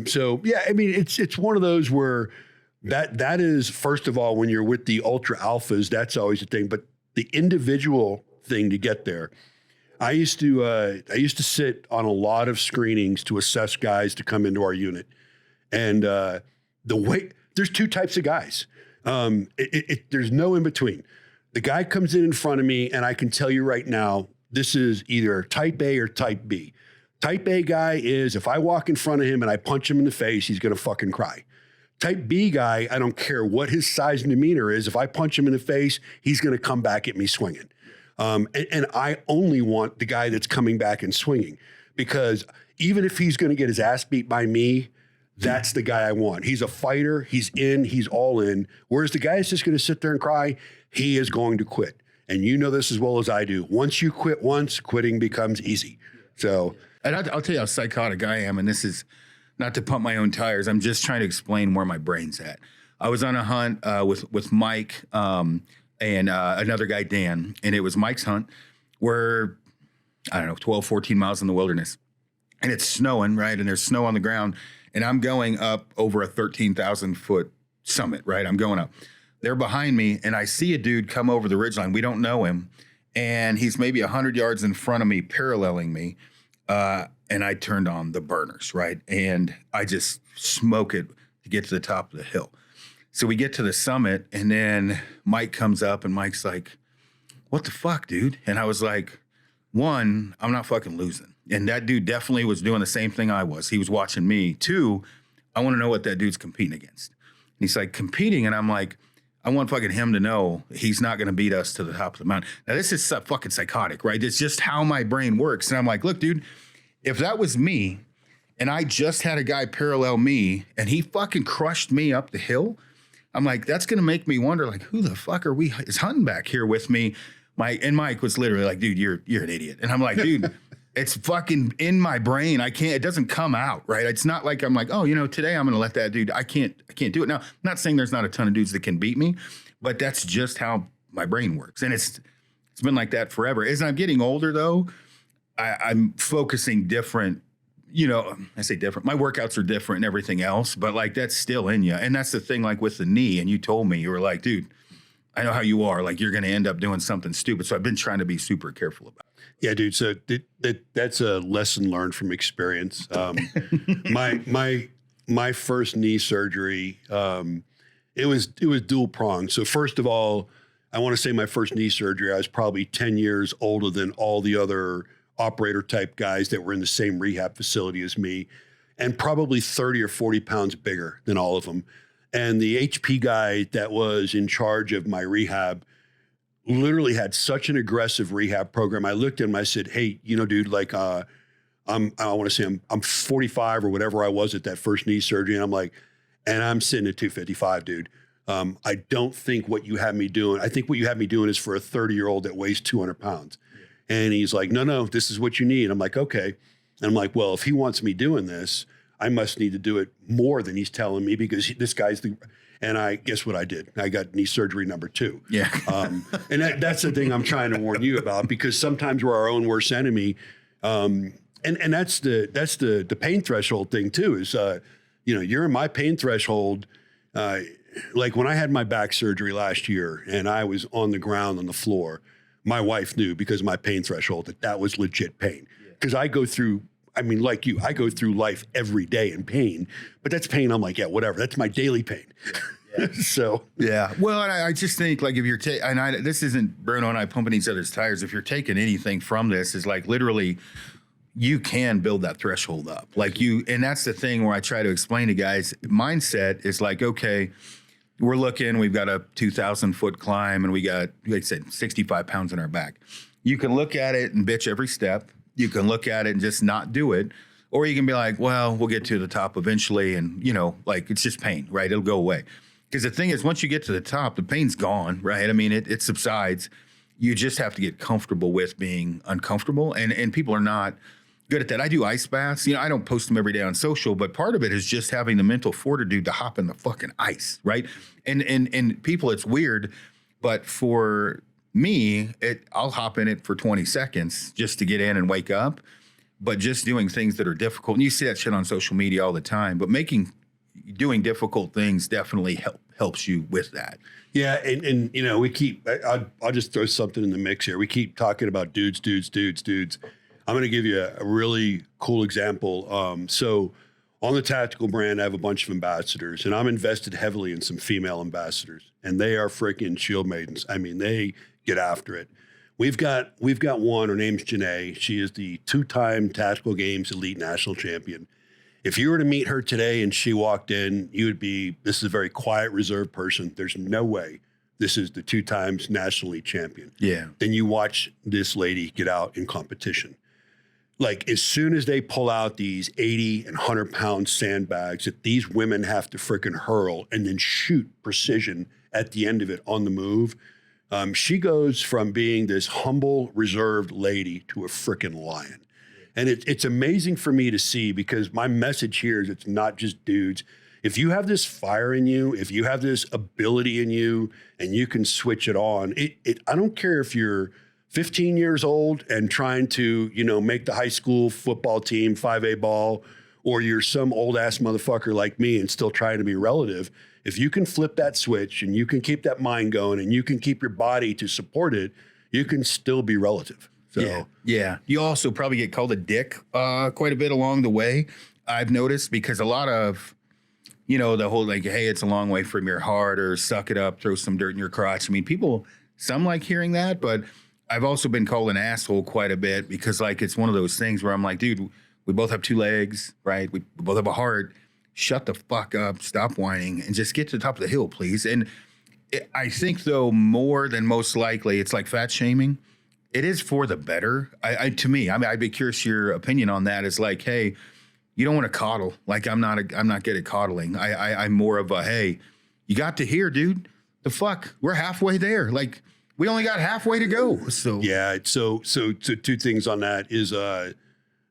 So yeah, I mean, it's one of those where that is, first of all, when you're with the ultra alphas, that's always a thing. But the individual thing to get there, I used to sit on a lot of screenings to assess guys to come into our unit, and there's 2 types of guys. There's no in between. The guy comes in front of me, and I can tell you right now, this is either type A or type B. Type A guy is, if I walk in front of him and I punch him in the face, he's going to fucking cry. Type B guy, I don't care what his size and demeanor is. If I punch him in the face, he's going to come back at me swinging. And I only want the guy that's coming back and swinging, because even if he's going to get his ass beat by me, that's the guy I want. He's a fighter. He's he's all in. Whereas the guy that's just going to sit there and cry, he is going to quit. And you know this as well as I do. Once you quit once, quitting becomes easy. So... And I'll tell you how psychotic I am, and this is not to pump my own tires. I'm just trying to explain where my brain's at. I was on a hunt with Mike and another guy, Dan, and it was Mike's hunt. We're, I don't know, 12, 14 miles in the wilderness. And it's snowing, right? And there's snow on the ground. And I'm going up over a 13,000 foot summit, right? I'm going up. They're behind me, and I see a dude come over the ridgeline. We don't know him. And he's maybe 100 yards in front of me, paralleling me. And I turned on the burners, right? And I just smoke it to get to the top of the hill. So we get to the summit, and then Mike comes up, and Mike's like, what the fuck, dude? And I was like, one, I'm not fucking losing. And that dude definitely was doing the same thing I was. He was watching me. Two, I want to know what that dude's competing against. And he's like, competing? And I'm like, I want fucking him to know he's not going to beat us to the top of the mountain. Now, this is fucking psychotic, right? It's just how my brain works. And I'm like, look, dude, if that was me and I just had a guy parallel me and he fucking crushed me up the hill, I'm like, that's going to make me wonder, like, who the fuck is hunting back here with me? Mike was literally like, dude, you're an idiot. And I'm like, dude, it's fucking in my brain. It doesn't come out, right? It's not like I'm like, oh, today I'm going to let that dude, I can't do it. Now, I'm not saying there's not a ton of dudes that can beat me, but that's just how my brain works. And it's been like that forever. As I'm getting older, though, I'm focusing different, I say different. My workouts are different and everything else, but like that's still in you. And that's the thing, like with the knee. And you told me, you were like, dude, I know how you are. Like you're going to end up doing something stupid. So I've been trying to be super careful about it. Yeah, dude. So that's a lesson learned from experience. My first knee surgery, it was dual pronged. So first of all, I want to say my first knee surgery, I was probably 10 years older than all the other operator type guys that were in the same rehab facility as me, and probably 30 or 40 pounds bigger than all of them. And the HP guy that was in charge of my rehab literally had such an aggressive rehab program. I looked at him, I said, hey, dude, like, I want to say I'm 45 or whatever I was at that first knee surgery. And I'm like, and I'm sitting at 255, dude. I don't think what you have me doing, I think what you have me doing is for a 30-year-old that weighs 200 pounds. And he's like, no, this is what you need. I'm like, okay. And I'm like, well, if he wants me doing this, I must need to do it more than he's telling me because this guy's and I guess what I did? I got knee surgery number 2. Yeah. And that's the thing I'm trying to warn you about, because sometimes we're our own worst enemy. And that's the pain threshold thing too, is, you're in my pain threshold. Like when I had my back surgery last year and I was on the ground on the floor, my wife knew because of my pain threshold that was legit pain. Because I go through, like you, I go through life every day in pain, but that's pain. I'm like, yeah, whatever. That's my daily pain. Yeah. So. Yeah. Well, and I just think like if you're this isn't Bruno and I pumping each other's tires. If you're taking anything from this, is like literally you can build that threshold up. Like and that's the thing where I try to explain to guys, mindset is like, okay, we've got a 2,000 foot climb and we got, like I said, 65 pounds in our back. You can look at it and bitch every step. You can look at it and just not do it. Or you can be like, well, we'll get to the top eventually. And, like it's just pain, right? It'll go away. Because the thing is, once you get to the top, the pain's gone, right? It subsides. You just have to get comfortable with being uncomfortable. And people are not good at that. I do ice baths. I don't post them every day on social, but part of it is just having the mental fortitude to hop in the fucking ice, right? And people, it's weird, but for me, I'll hop in it for 20 seconds just to get in and wake up. But just doing things that are difficult, and you see that shit on social media all the time, but doing difficult things definitely helps you with that. Yeah, and we keep, I'll just throw something in the mix here. We keep talking about dudes. I'm going to give you a really cool example. So on the tactical brand, I have a bunch of ambassadors, and I'm invested heavily in some female ambassadors, and they are freaking shield maidens. They get after it. We've got one, her name's Janae. She is the 2-time Tactical Games Elite National Champion. If you were to meet her today and she walked in, this is a very quiet, reserved person. There's no way this is the 2 times National Elite Champion. Yeah. Then you watch this lady get out in competition. Like as soon as they pull out these 80 and 100 pound sandbags that these women have to freaking hurl and then shoot precision at the end of it on the move, she goes from being this humble, reserved lady to a freaking lion. And it's amazing for me to see, because my message here is it's not just dudes. If you have this fire in you, if you have this ability in you and you can switch it on, I don't care if you're 15 years old and trying to, make the high school football team, 5A ball, or you're some old ass motherfucker like me and still trying to be relative. If you can flip that switch and you can keep that mind going and you can keep your body to support it, you can still be relative. So yeah. You also probably get called a dick quite a bit along the way, I've noticed, because a lot of, the whole like, hey, it's a long way from your heart, or suck it up, throw some dirt in your crotch. I mean, some like hearing that, but I've also been called an asshole quite a bit, because like it's one of those things where I'm like, dude, we both have two legs, right? We both have a heart. Shut the fuck up, stop whining, and just get to the top of the hill, please. And I think, though, more than most likely, it's like fat shaming. It is for the better. To me, I'd be curious your opinion on that. It's like, hey, you don't want to coddle. Like I'm not good at coddling. I'm more of a, hey, you got to here, dude. The fuck, we're halfway there. Like we only got halfway to go. So yeah. So two things on that is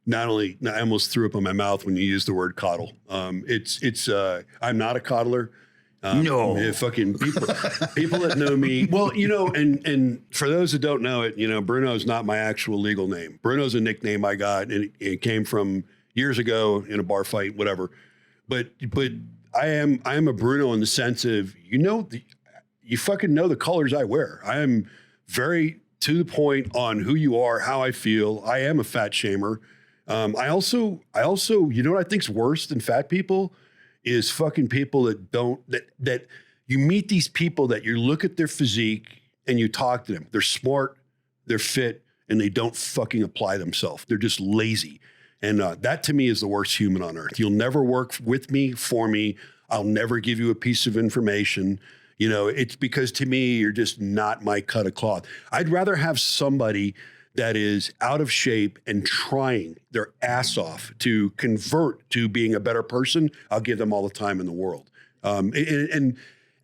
not only I almost threw up in my mouth when you used the word coddle. It's I'm not a coddler. No, fucking people that know me. Well, and for those that don't know it, Bruno's not my actual legal name. Bruno's a nickname I got, and it came from years ago in a bar fight, whatever. But I am a Bruno in the sense of, you fucking know the colors I wear. I am very to the point on who you are, how I feel. I am a fat shamer. I also, what I think's worse than fat people is fucking people that you meet these people that you look at their physique and you talk to them. They're smart, they're fit, and they don't fucking apply themselves. They're just lazy. And that to me is the worst human on earth. You'll never work with me, for me. I'll never give you a piece of information. It's because to me, you're just not my cut of cloth. I'd rather have somebody that is out of shape and trying their ass off to convert to being a better person. I'll give them all the time in the world.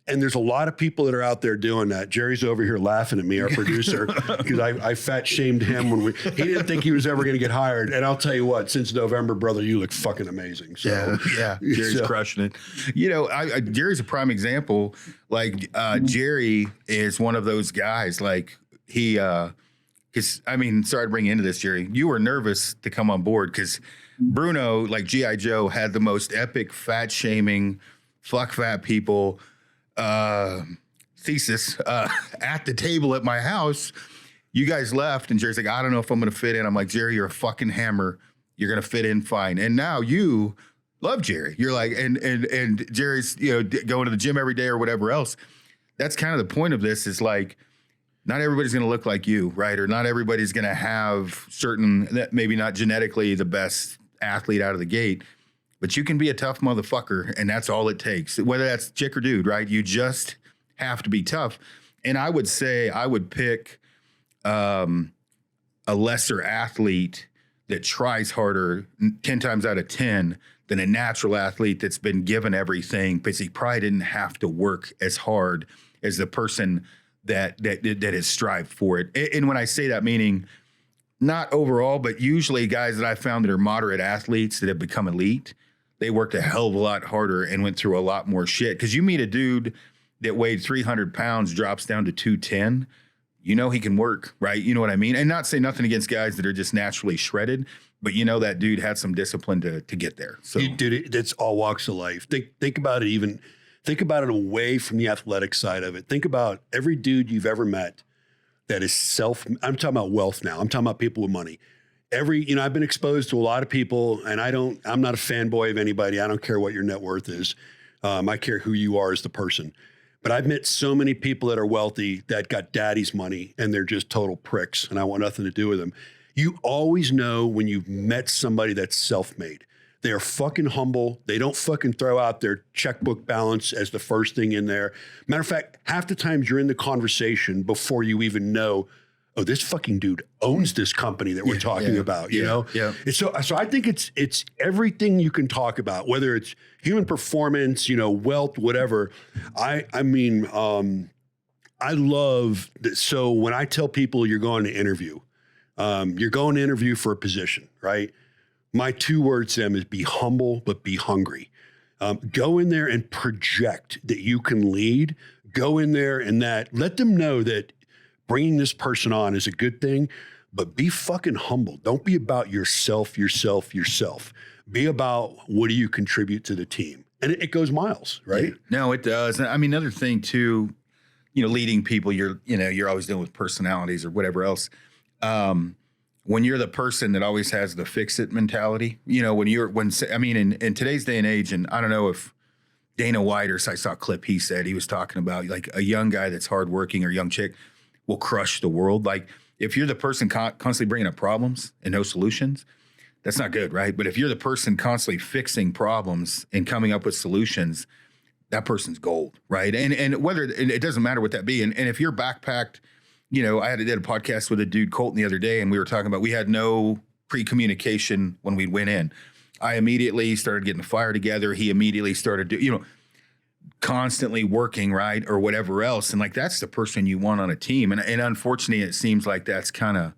And there's a lot of people that are out there doing that. Jerry's over here laughing at me, our producer, because I fat shamed him when he didn't think he was ever going to get hired. And I'll tell you what, since November, brother, you look fucking amazing. So yeah. Jerry's crushing it. Jerry's a prime example. Like Jerry is one of those guys. Like he, sorry to bring you into this, Jerry. You were nervous to come on board because Bruno, like G.I. Joe, had the most epic fat shaming, fuck fat people thesis at the table at my house. You guys left, and Jerry's like, I don't know if I'm going to fit in. I'm like, Jerry, you're a fucking hammer. You're going to fit in fine. And now you love Jerry. You're like, and Jerry's, going to the gym every day or whatever else. That's kind of the point of this is like, not everybody's going to look like you, right? Or not everybody's going to have maybe not genetically the best athlete out of the gate, but you can be a tough motherfucker, and that's all it takes. Whether that's chick or dude, right? You just have to be tough. And I would say I would pick a lesser athlete that tries harder 10 times out of 10 than a natural athlete that's been given everything, but he probably didn't have to work as hard as the person that has strived for it. And when I say that, meaning not overall, but usually guys that I found that are moderate athletes that have become elite, they worked a hell of a lot harder and went through a lot more shit. Because you meet a dude that weighed 300 pounds, drops down to 210, he can work, right? You know what I mean? And not say nothing against guys that are just naturally shredded, but that dude had some discipline to get there. So, dude, it's all walks of life. Think about it. Think about it away from the athletic side of it. Think about every dude you've ever met that is I'm talking about wealth now. I'm talking about people with money. I've been exposed to a lot of people, and I'm not a fanboy of anybody. I don't care what your net worth is. I care who you are as the person. But I've met so many people that are wealthy that got daddy's money, and they're just total pricks, and I want nothing to do with them. You always know when you've met somebody that's self-made. They are fucking humble. They don't fucking throw out their checkbook balance as the first thing in there. Matter of fact, half the times you're in the conversation before you even know, oh, this fucking dude owns this company that we're talking about, you know? Yeah. And so I think it's everything you can talk about, whether it's human performance, wealth, whatever. I love that. So when I tell people you're going to interview, You're going to interview for a position, right? My 2 words to them is be humble, but be hungry. Go in there and project that you can lead. Go in there and let them know that bringing this person on is a good thing, but be fucking humble. Don't be about yourself. Be about what do you contribute to the team? And it goes miles, right? Yeah. No, it does. I mean, another thing too, leading people, you're always dealing with personalities or whatever else. When you're the person that always has the fix it mentality, in today's day and age, and I don't know if Dana White I saw a clip he said, he was talking about like a young guy that's hardworking or young chick will crush the world. Like if you're the person constantly bringing up problems and no solutions, that's not good, right? But if you're the person constantly fixing problems and coming up with solutions, that person's gold, right? And whether it doesn't matter what that be. And if you're backpacked, I did a podcast with a dude, Colton, the other day, and we were talking about we had no pre-communication when we went in. I immediately started getting the fire together. He immediately started constantly working, right, or whatever else. And like that's the person you want on a team. And unfortunately, it seems like that's kind of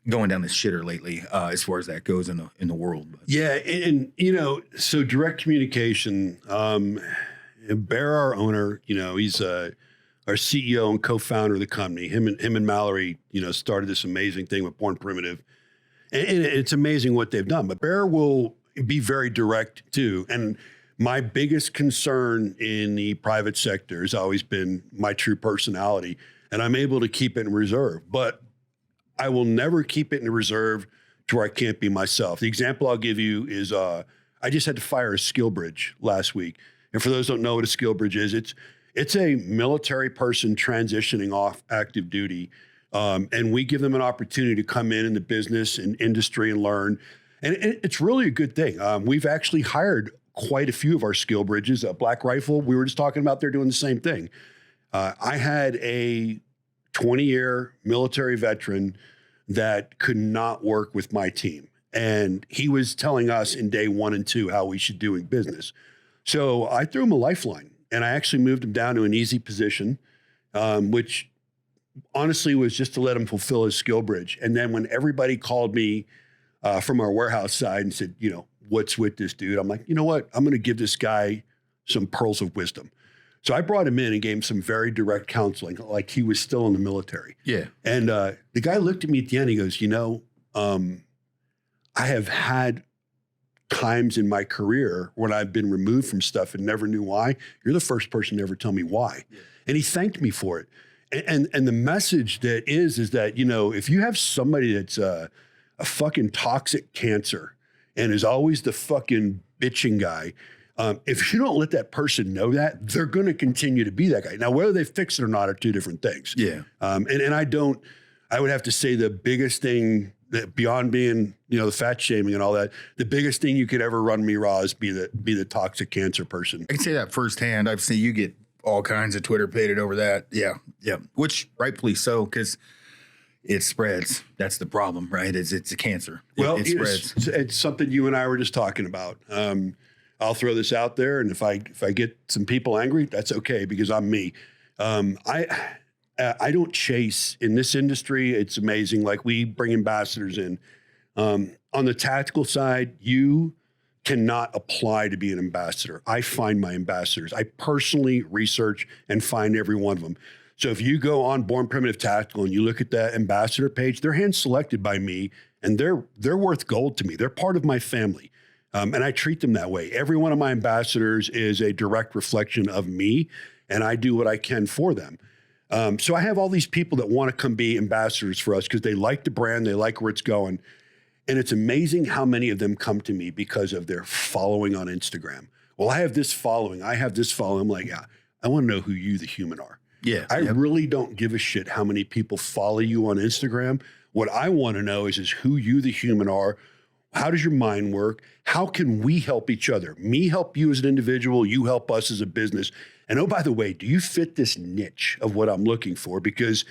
going down the shitter lately as far as that goes in the world. But. Yeah, and so direct communication. Bear, our owner, he's our CEO and co-founder of the company. Him and Mallory, started this amazing thing with Born Primitive, and it's amazing what they've done. But Bear will be very direct too. And my biggest concern in the private sector has always been my true personality, and I'm able to keep it in reserve. But I will never keep it in reserve to where I can't be myself. The example I'll give you is I just had to fire a skill bridge last week, and for those who don't know what a skill bridge is, it's a military person transitioning off active duty. And we give them an opportunity to come in the business and industry and learn. And it's really a good thing. We've actually hired quite a few of our skill bridges. Black Rifle, we were just talking about, they're doing the same thing. I had a 20-year military veteran that could not work with my team. And he was telling us in day 1 and 2 how we should do business. So I threw him a lifeline. And I actually moved him down to an easy position, which honestly was just to let him fulfill his skill bridge. And then when everybody called me from our warehouse side and said, what's with this dude? I'm like, you know what? I'm going to give this guy some pearls of wisdom. So I brought him in and gave him some very direct counseling, like he was still in the military. Yeah. And the guy looked at me at the end. He goes, I have had times in my career when I've been removed from stuff and never knew why. You're the first person to ever tell me why. Yeah. And he thanked me for it. And the message that is that, if you have somebody that's a fucking toxic cancer and is always the fucking bitching guy, if you don't let that person know that, they're going to continue to be that guy. Now, whether they fix it or not are 2 different things. Yeah. I would have to say the biggest thing that beyond being, the fat shaming and all that, the biggest thing you could ever run me raw is be the toxic cancer person. I can say that firsthand. I've seen you get all kinds of Twitter pated over that. Yeah. Yeah. Which rightfully so, because it spreads. That's the problem, right? It's a cancer. Well, it spreads. It's something you and I were just talking about. I'll throw this out there. And if I get some people angry, that's okay, because I'm me. I don't chase in this industry. It's amazing. Like, we bring ambassadors in. On the tactical side, you cannot apply to be an ambassador. I find my ambassadors. I personally research and find every one of them. So if you go on Born Primitive Tactical and you look at that ambassador page, they're hand selected by me, and they're worth gold to me. They're part of my family. And I treat them that way. Every one of my ambassadors is a direct reflection of me, and I do what I can for them. So I have all these people that want to come be ambassadors for us because they like the brand, they like where it's going. And it's amazing how many of them come to me because of their following on Instagram. Well, I have this following. I'm like, yeah, I want to know who you, the human, are. Yeah. I really don't give a shit how many people follow you on Instagram. What I want to know is who you, the human, are. How does your mind work? How can we help each other? Me help you as an individual, you help us as a business. And oh, by the way, do you fit this niche of what I'm looking for? Because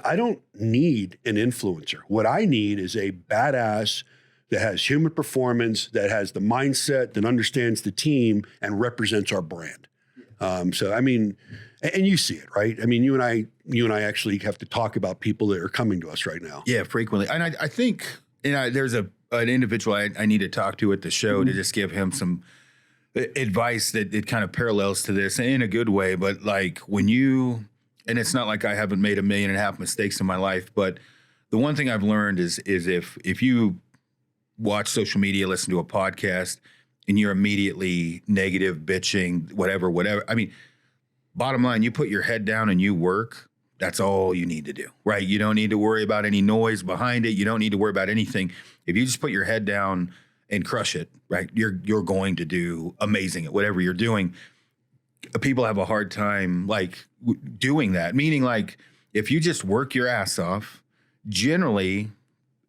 I don't need an influencer. What I need is a badass that has human performance, that has the mindset, that understands the team and represents our brand. So, I mean, And you see it, right? I mean, you and I actually have to talk about people that are coming to us right now. Yeah, frequently. And I think, there's an individual I need to talk to at the show to just give him some advice that it kind of parallels to this in a good way. But like and it's not like I haven't made 1.5 million mistakes in my life, but the one thing I've learned is if you watch social media, listen to a podcast, and you're immediately negative, bitching, whatever. I mean, bottom line, you put your head down and you work. That's all you need to do, right? You don't need to worry about any noise behind it. You don't need to worry about anything. If you just put your head down and crush it, right, you're going to do amazing at whatever you're doing. People have a hard time like doing that. Meaning, like, if you just work your ass off, generally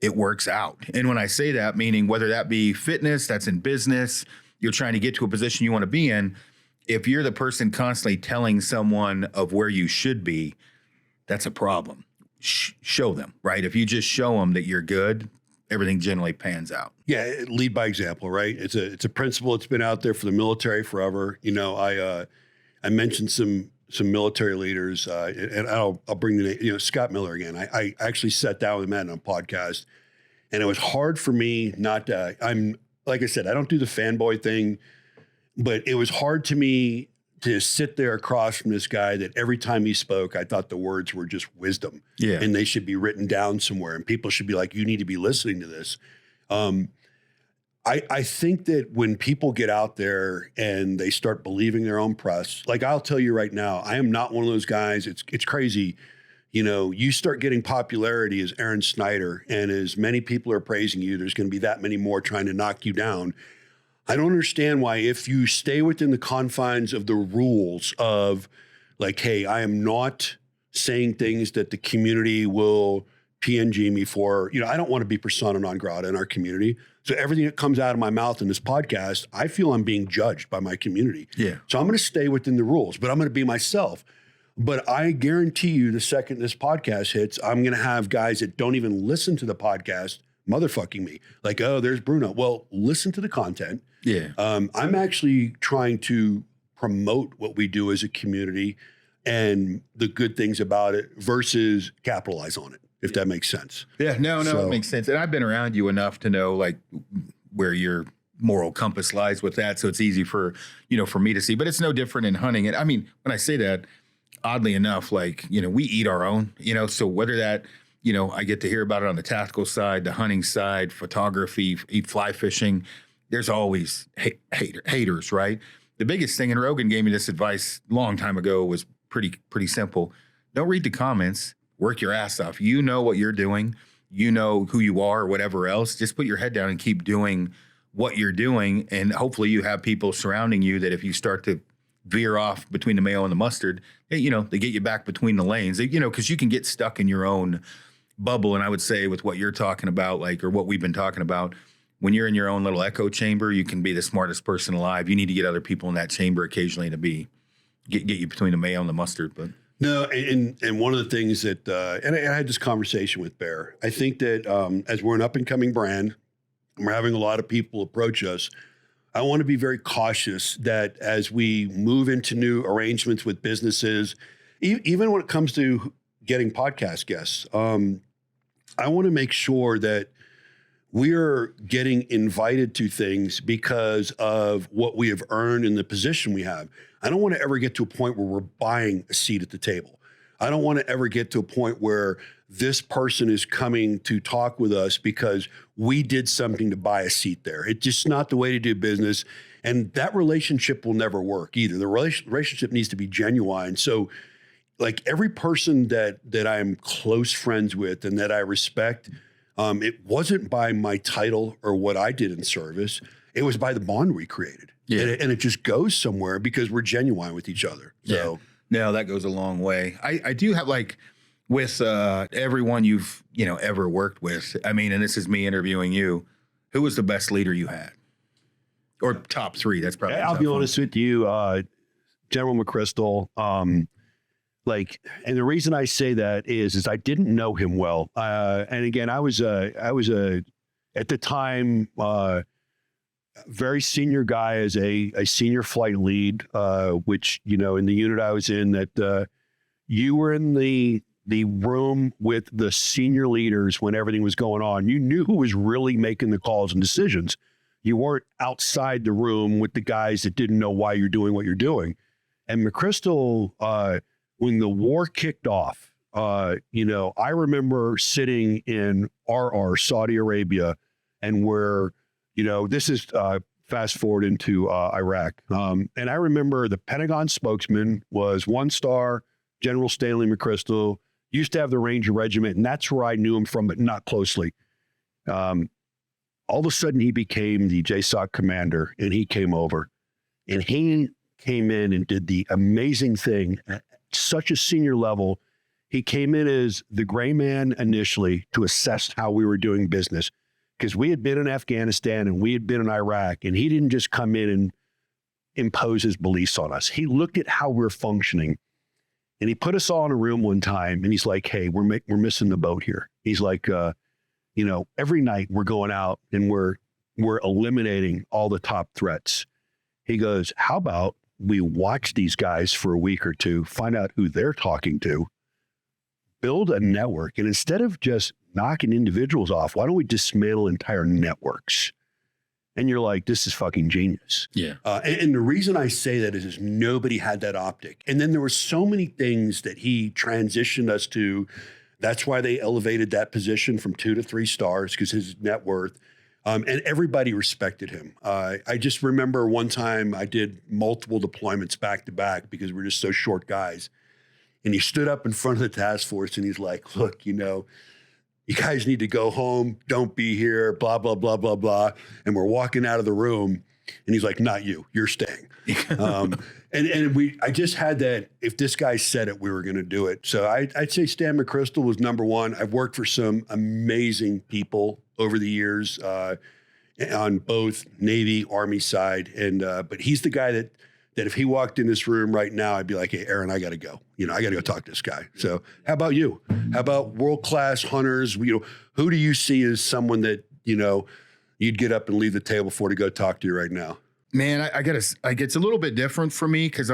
it works out. And when I say that, meaning whether that be fitness, that's in business, you're trying to get to a position you want to be in. If you're the person constantly telling someone of where you should be, that's a problem. Show them, right? If you just show them that you're good, everything generally pans out. Yeah, lead by example, right? It's a principle that's been out there for the military forever. You know, I mentioned some military leaders, and I'll bring the name, Scott Miller again. I actually sat down with him on a podcast, and it was hard for me not to. Like I said, I don't do the fanboy thing. But it was hard to me to sit there across from this guy that every time he spoke, I thought the words were just wisdom. Yeah. And they should be written down somewhere. And people should be like, you need to be listening to this. I think that when people get out there and they start believing their own press, like I'll tell you right now, I am not one of those guys. It's crazy. You start getting popularity as Aron Snyder, and as many people are praising you, there's going to be that many more trying to knock you down. I don't understand why, if you stay within the confines of the rules of like, hey, I am not saying things that the community will PNG me for. I don't want to be persona non grata in our community. So everything that comes out of my mouth in this podcast, I feel I'm being judged by my community. Yeah. So I'm going to stay within the rules, but I'm going to be myself. But I guarantee you the second this podcast hits, I'm going to have guys that don't even listen to the podcast motherfucking me. Like, oh, there's Bruno. Well, listen to the content. Yeah. I'm actually trying to promote what we do as a community and the good things about it versus capitalize on it, if that makes sense. Yeah, no, it makes sense. And I've been around you enough to know like where your moral compass lies with that. So it's easy for me to see, but it's no different in hunting. And I mean, when I say that, oddly enough, like, we eat our own, so whether that, I get to hear about it on the tactical side, the hunting side, photography, fly fishing, there's always haters, right? The biggest thing, and Rogan gave me this advice a long time ago, was pretty simple. Don't read the comments, work your ass off. You know what you're doing. You know who you are or whatever else. Just put your head down and keep doing what you're doing. And hopefully you have people surrounding you that if you start to veer off between the mayo and the mustard, they get you back between the lanes, because you can get stuck in your own bubble. And I would say with what you're talking about, or what we've been talking about, when you're in your own little echo chamber, you can be the smartest person alive. You need to get other people in that chamber occasionally to get you between the mayo and the mustard. But no, and one of the things that, and I had this conversation with Bear, I think that as we're an up and coming brand, and we're having a lot of people approach us, I want to be very cautious that as we move into new arrangements with businesses, even when it comes to getting podcast guests, I want to make sure that we're getting invited to things because of what we have earned in the position we have. I don't want to ever get to a point where we're buying a seat at the table. I don't want to ever get to a point where this person is coming to talk with us because we did something to buy a seat there. It's just not the way to do business. And that relationship will never work either. The relationship needs to be genuine. So like every person that I'm close friends with and that I respect, it wasn't by my title or what I did in service. It was by the bond we created. Yeah. And it just goes somewhere because we're genuine with each other. So no, that goes a long way. I do have with everyone you've, ever worked with, I mean, and this is me interviewing you, who was the best leader you had? Or top three, that's probably I'll be honest with you, General McChrystal, and the reason I say that is I didn't know him well. And again, I was at the time, very senior guy as a senior flight lead, which, you know, in the unit I was in, that you were in the room with the senior leaders when everything was going on. You knew who was really making the calls and decisions. You weren't outside the room with the guys that didn't know why you're doing what you're doing. And McChrystal, when the war kicked off, you know, I remember sitting in RR, Saudi Arabia, and where, you know, this is fast forward into Iraq. And I remember the Pentagon spokesman was 1-star General Stanley McChrystal, used to have the Ranger Regiment, and that's where I knew him from, but not closely. All of a sudden, he became the JSOC commander, and he came over. And he came in and did the amazing thing at such a senior level. He came in as the gray man initially to assess how we were doing business, because we had been in Afghanistan and we had been in Iraq, and he didn't just come in and impose his beliefs on us. He looked at how we're functioning, and he put us all in a room one time, and he's like, hey, we're missing the boat here. He's like, you know, every night we're going out and we're eliminating all the top threats. He goes, how about we watch these guys for a week or two, find out who they're talking to, build a network, and instead of just knocking individuals off, why don't we dismantle entire networks? And you're like, this is fucking genius. Yeah. And the reason I say that is nobody had that optic. And then there were so many things that he transitioned us to. That's why they elevated that position from 2 to 3 stars, because his net worth, and everybody respected him. I just remember one time I did multiple deployments back to back because we're just so short guys. And he stood up in front of the task force and he's like, look, you know, you guys need to go home. Don't be here, blah, blah, blah, blah, blah. And we're walking out of the room and he's like, not you, you're staying. I just had that, if this guy said it, we were going to do it. So I'd say Stan McChrystal was number one. I've worked for some amazing people over the years on both Navy, Army side. But he's the guy that if he walked in this room right now, I'd be like, hey, Aron, I got to go. You know, I got to go talk to this guy. So how about you? How about world-class hunters? You know, who do you see as someone that, you know, you'd get up and leave the table for to go talk to you right now? Man, I gotta, like, it's a little bit different for me because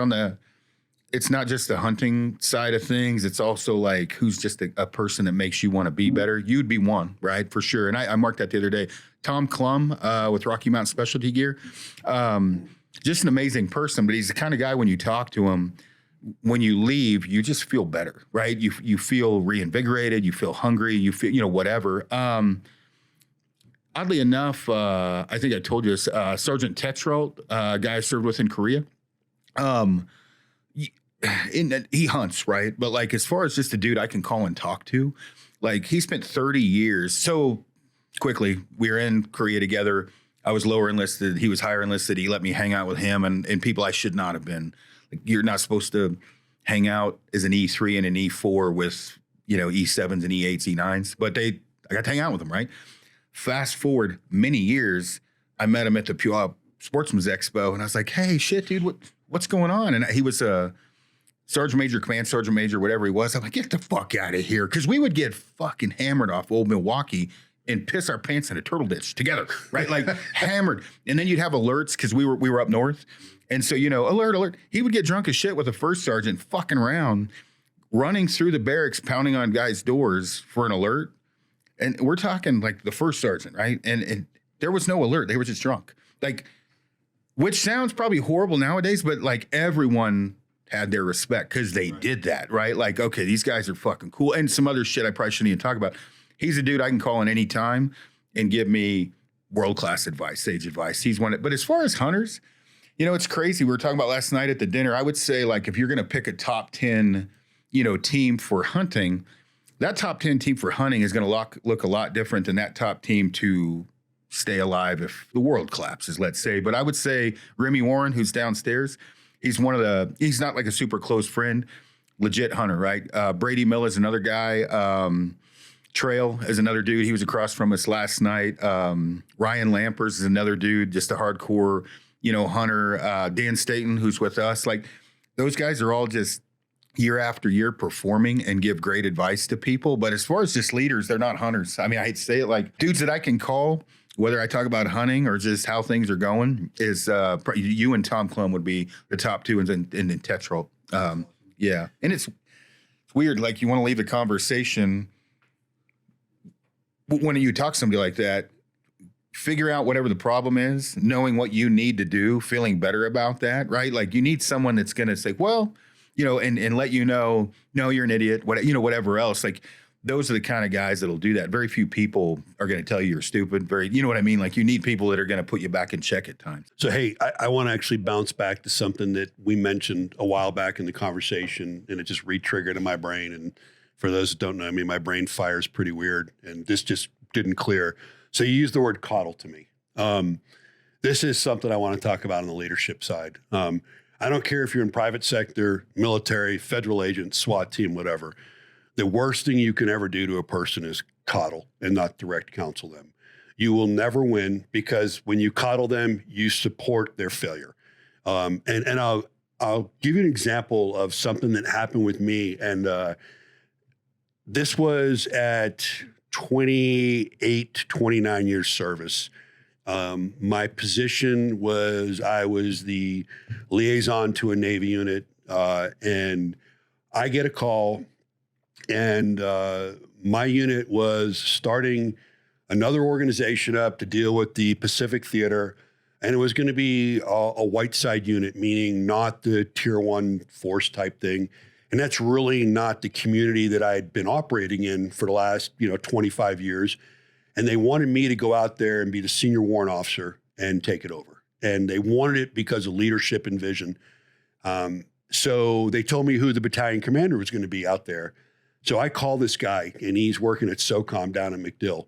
it's not just the hunting side of things. It's also like, who's just a person that makes you want to be better. You'd be one, right? For sure. And I marked that the other day. Tom Klum with Rocky Mountain Specialty Gear. Just an amazing person, but he's the kind of guy when you talk to him, when you leave, you just feel better, right? You feel reinvigorated, you feel hungry, you feel, you know, whatever. Oddly enough, I think I told you this, Sergeant Tetralt, guy I served with in Korea. He hunts, right? But like, as far as just a dude I can call and talk to, like, he spent 30 years. So quickly, we were in Korea together. I was lower enlisted. He was higher enlisted. He let me hang out with him and people I should not have been. Like, you're not supposed to hang out as an E3 and an E4 with, you know, E7s and E8s, E9s. But I got to hang out with them, right? Fast forward many years, I met him at the Pure Sportsman's Expo, and I was like, hey, shit, dude, what's going on? And he was a Sergeant Major, Command Sergeant Major, whatever he was. I'm like, get the fuck out of here. Because we would get fucking hammered off Old Milwaukee and piss our pants in a turtle ditch together, right? Like, hammered. And then you'd have alerts because we were up north. And so, you know, alert. He would get drunk as shit with a first sergeant fucking around, running through the barracks, pounding on guys' doors for an alert. And we're talking like the first sergeant, right? And there was no alert. They were just drunk. Like, which sounds probably horrible nowadays, but like, everyone had their respect because they did that, right? Like, okay, these guys are fucking cool. And some other shit I probably shouldn't even talk about. He's a dude I can call in any time and give me world-class advice, sage advice. He's one. But as far as hunters, you know, it's crazy. We were talking about last night at the dinner. I would say, like, if you're going to pick a top 10, you know, team for hunting, that top 10 team for hunting is going to look a lot different than that top team to stay alive if the world collapses, let's say. But I would say Remy Warren, who's downstairs, he's not like a super close friend, legit hunter, right? Brady Mill is another guy. Trail is another dude. He was across from us last night. Ryan Lampers is another dude, just a hardcore, you know, hunter. Dan Staten, who's with us. Like, those guys are all just year after year performing and give great advice to people. But as far as just leaders, they're not hunters. I mean, I hate to say it, like, dudes that I can call whether I talk about hunting or just how things are going, is you and Tom Clum would be the top two in Tetrol. Yeah. And it's weird. Like, you want to leave the conversation when you talk to somebody like that, figure out whatever the problem is, knowing what you need to do, feeling better about that, right? Like, you need someone that's going to say, well, and let you know, no, you're an idiot, whatever else. Like, those are the kind of guys that'll do that. Very few people are going to tell you you're stupid. You know what I mean? Like, you need people that are going to put you back in check at times. So, hey, I want to actually bounce back to something that we mentioned a while back in the conversation, and it just re-triggered in my brain. And for those that don't know, I mean, my brain fires pretty weird, and this just didn't clear. So you used the word coddle to me. This is something I want to talk about on the leadership side. I don't care if you're in private sector, military, federal agent, SWAT team, whatever. The worst thing you can ever do to a person is coddle and not direct counsel them. You will never win, because when you coddle them, you support their failure. And I'll give you an example of something that happened with me. And this was at 28, 29 years service. My position was, I was the liaison to a Navy unit, and I get a call, and my unit was starting another organization up to deal with the Pacific Theater, and it was going to be a white side unit, meaning not the tier 1 force type thing. And that's really not the community that I'd been operating in for the last, 25 years. And they wanted me to go out there and be the senior warrant officer and take it over. And they wanted it because of leadership and vision. So they told me who the battalion commander was going to be out there. So I call this guy, and he's working at SOCOM down in MacDill.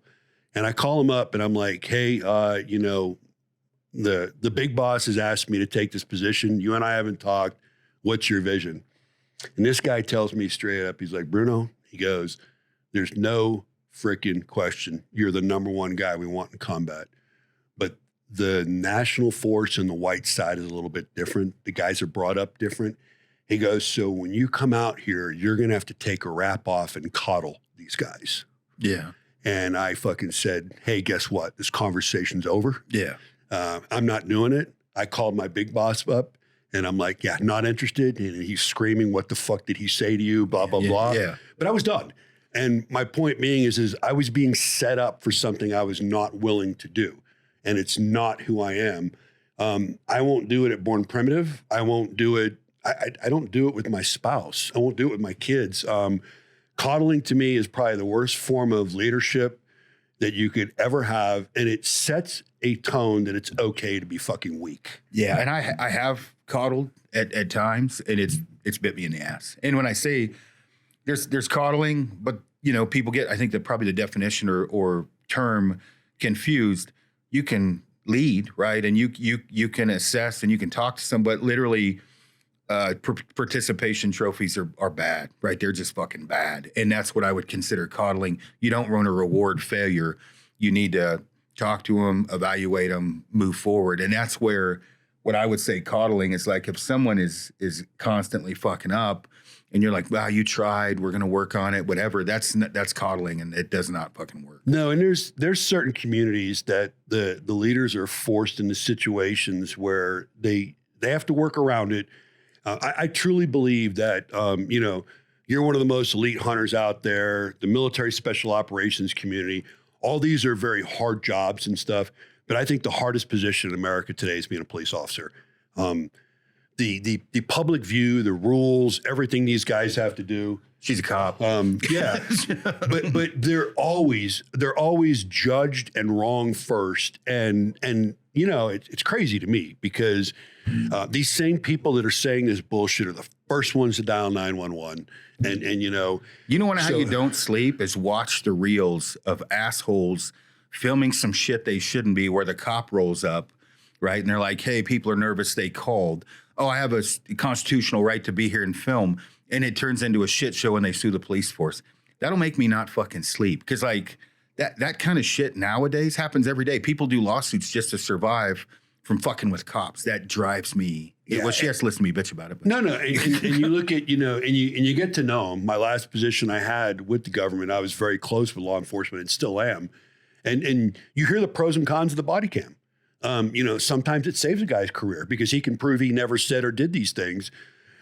And I call him up, and I'm like, hey, the big boss has asked me to take this position. You and I haven't talked. What's your vision? And this guy tells me straight up, he's like, Bruno, he goes, there's no freaking question. You're the number one guy we want in combat. But the national force and the white side is a little bit different. The guys are brought up different. He goes, so when you come out here, you're going to have to take a wrap off and coddle these guys. Yeah. And I fucking said, hey, guess what? This conversation's over. Yeah. I'm not doing it. I called my big boss up. And I'm like, yeah, not interested. And he's screaming, what the fuck did he say to you? Blah, blah, blah. Yeah. But I was done. And my point being is I was being set up for something I was not willing to do. And it's not who I am. I won't do it at Born Primitive. I won't do it. I don't do it with my spouse. I won't do it with my kids. Coddling to me is probably the worst form of leadership that you could ever have. And it sets a tone that it's okay to be fucking weak. Yeah. And I have coddled at times, and it's bit me in the ass. And when I say there's coddling, but people get, I think, that probably the definition or term confused. You can lead, right? And you can assess and you can talk to somebody. Literally, participation trophies are bad, right? They're just fucking bad. And that's what I would consider coddling. You don't want to reward failure. You need to talk to them, evaluate them, move forward. And that's where what I would say coddling is like, if someone is constantly fucking up and you're like, wow, you tried, we're going to work on it, whatever, that's coddling, and it does not fucking work. No. And there's certain communities that the leaders are forced into situations where they have to work around it. I truly believe that, you're one of the most elite hunters out there, the military special operations community, all these are very hard jobs and stuff. But I think the hardest position in America today is being a police officer. The public view, the rules, everything these guys have to do. She's a cop. Yeah, but they're always judged and wrong first, and it's crazy to me because these same people that are saying this bullshit are the first ones to dial 911, and how you don't sleep is watch the reels of assholes filming some shit they shouldn't be, where the cop rolls up, right? And they're like, hey, people are nervous, they called. Oh, I have a constitutional right to be here and film. And it turns into a shit show and they sue the police force. That'll make me not fucking sleep. Because like that kind of shit nowadays happens every day. People do lawsuits just to survive from fucking with cops. That drives me. Yeah, well, she has to listen to me bitch about it. But. No. And you look at, and you get to know them. My last position I had with the government, I was very close with law enforcement and still am. And you hear the pros and cons of the body cam. Sometimes it saves a guy's career because he can prove he never said or did these things.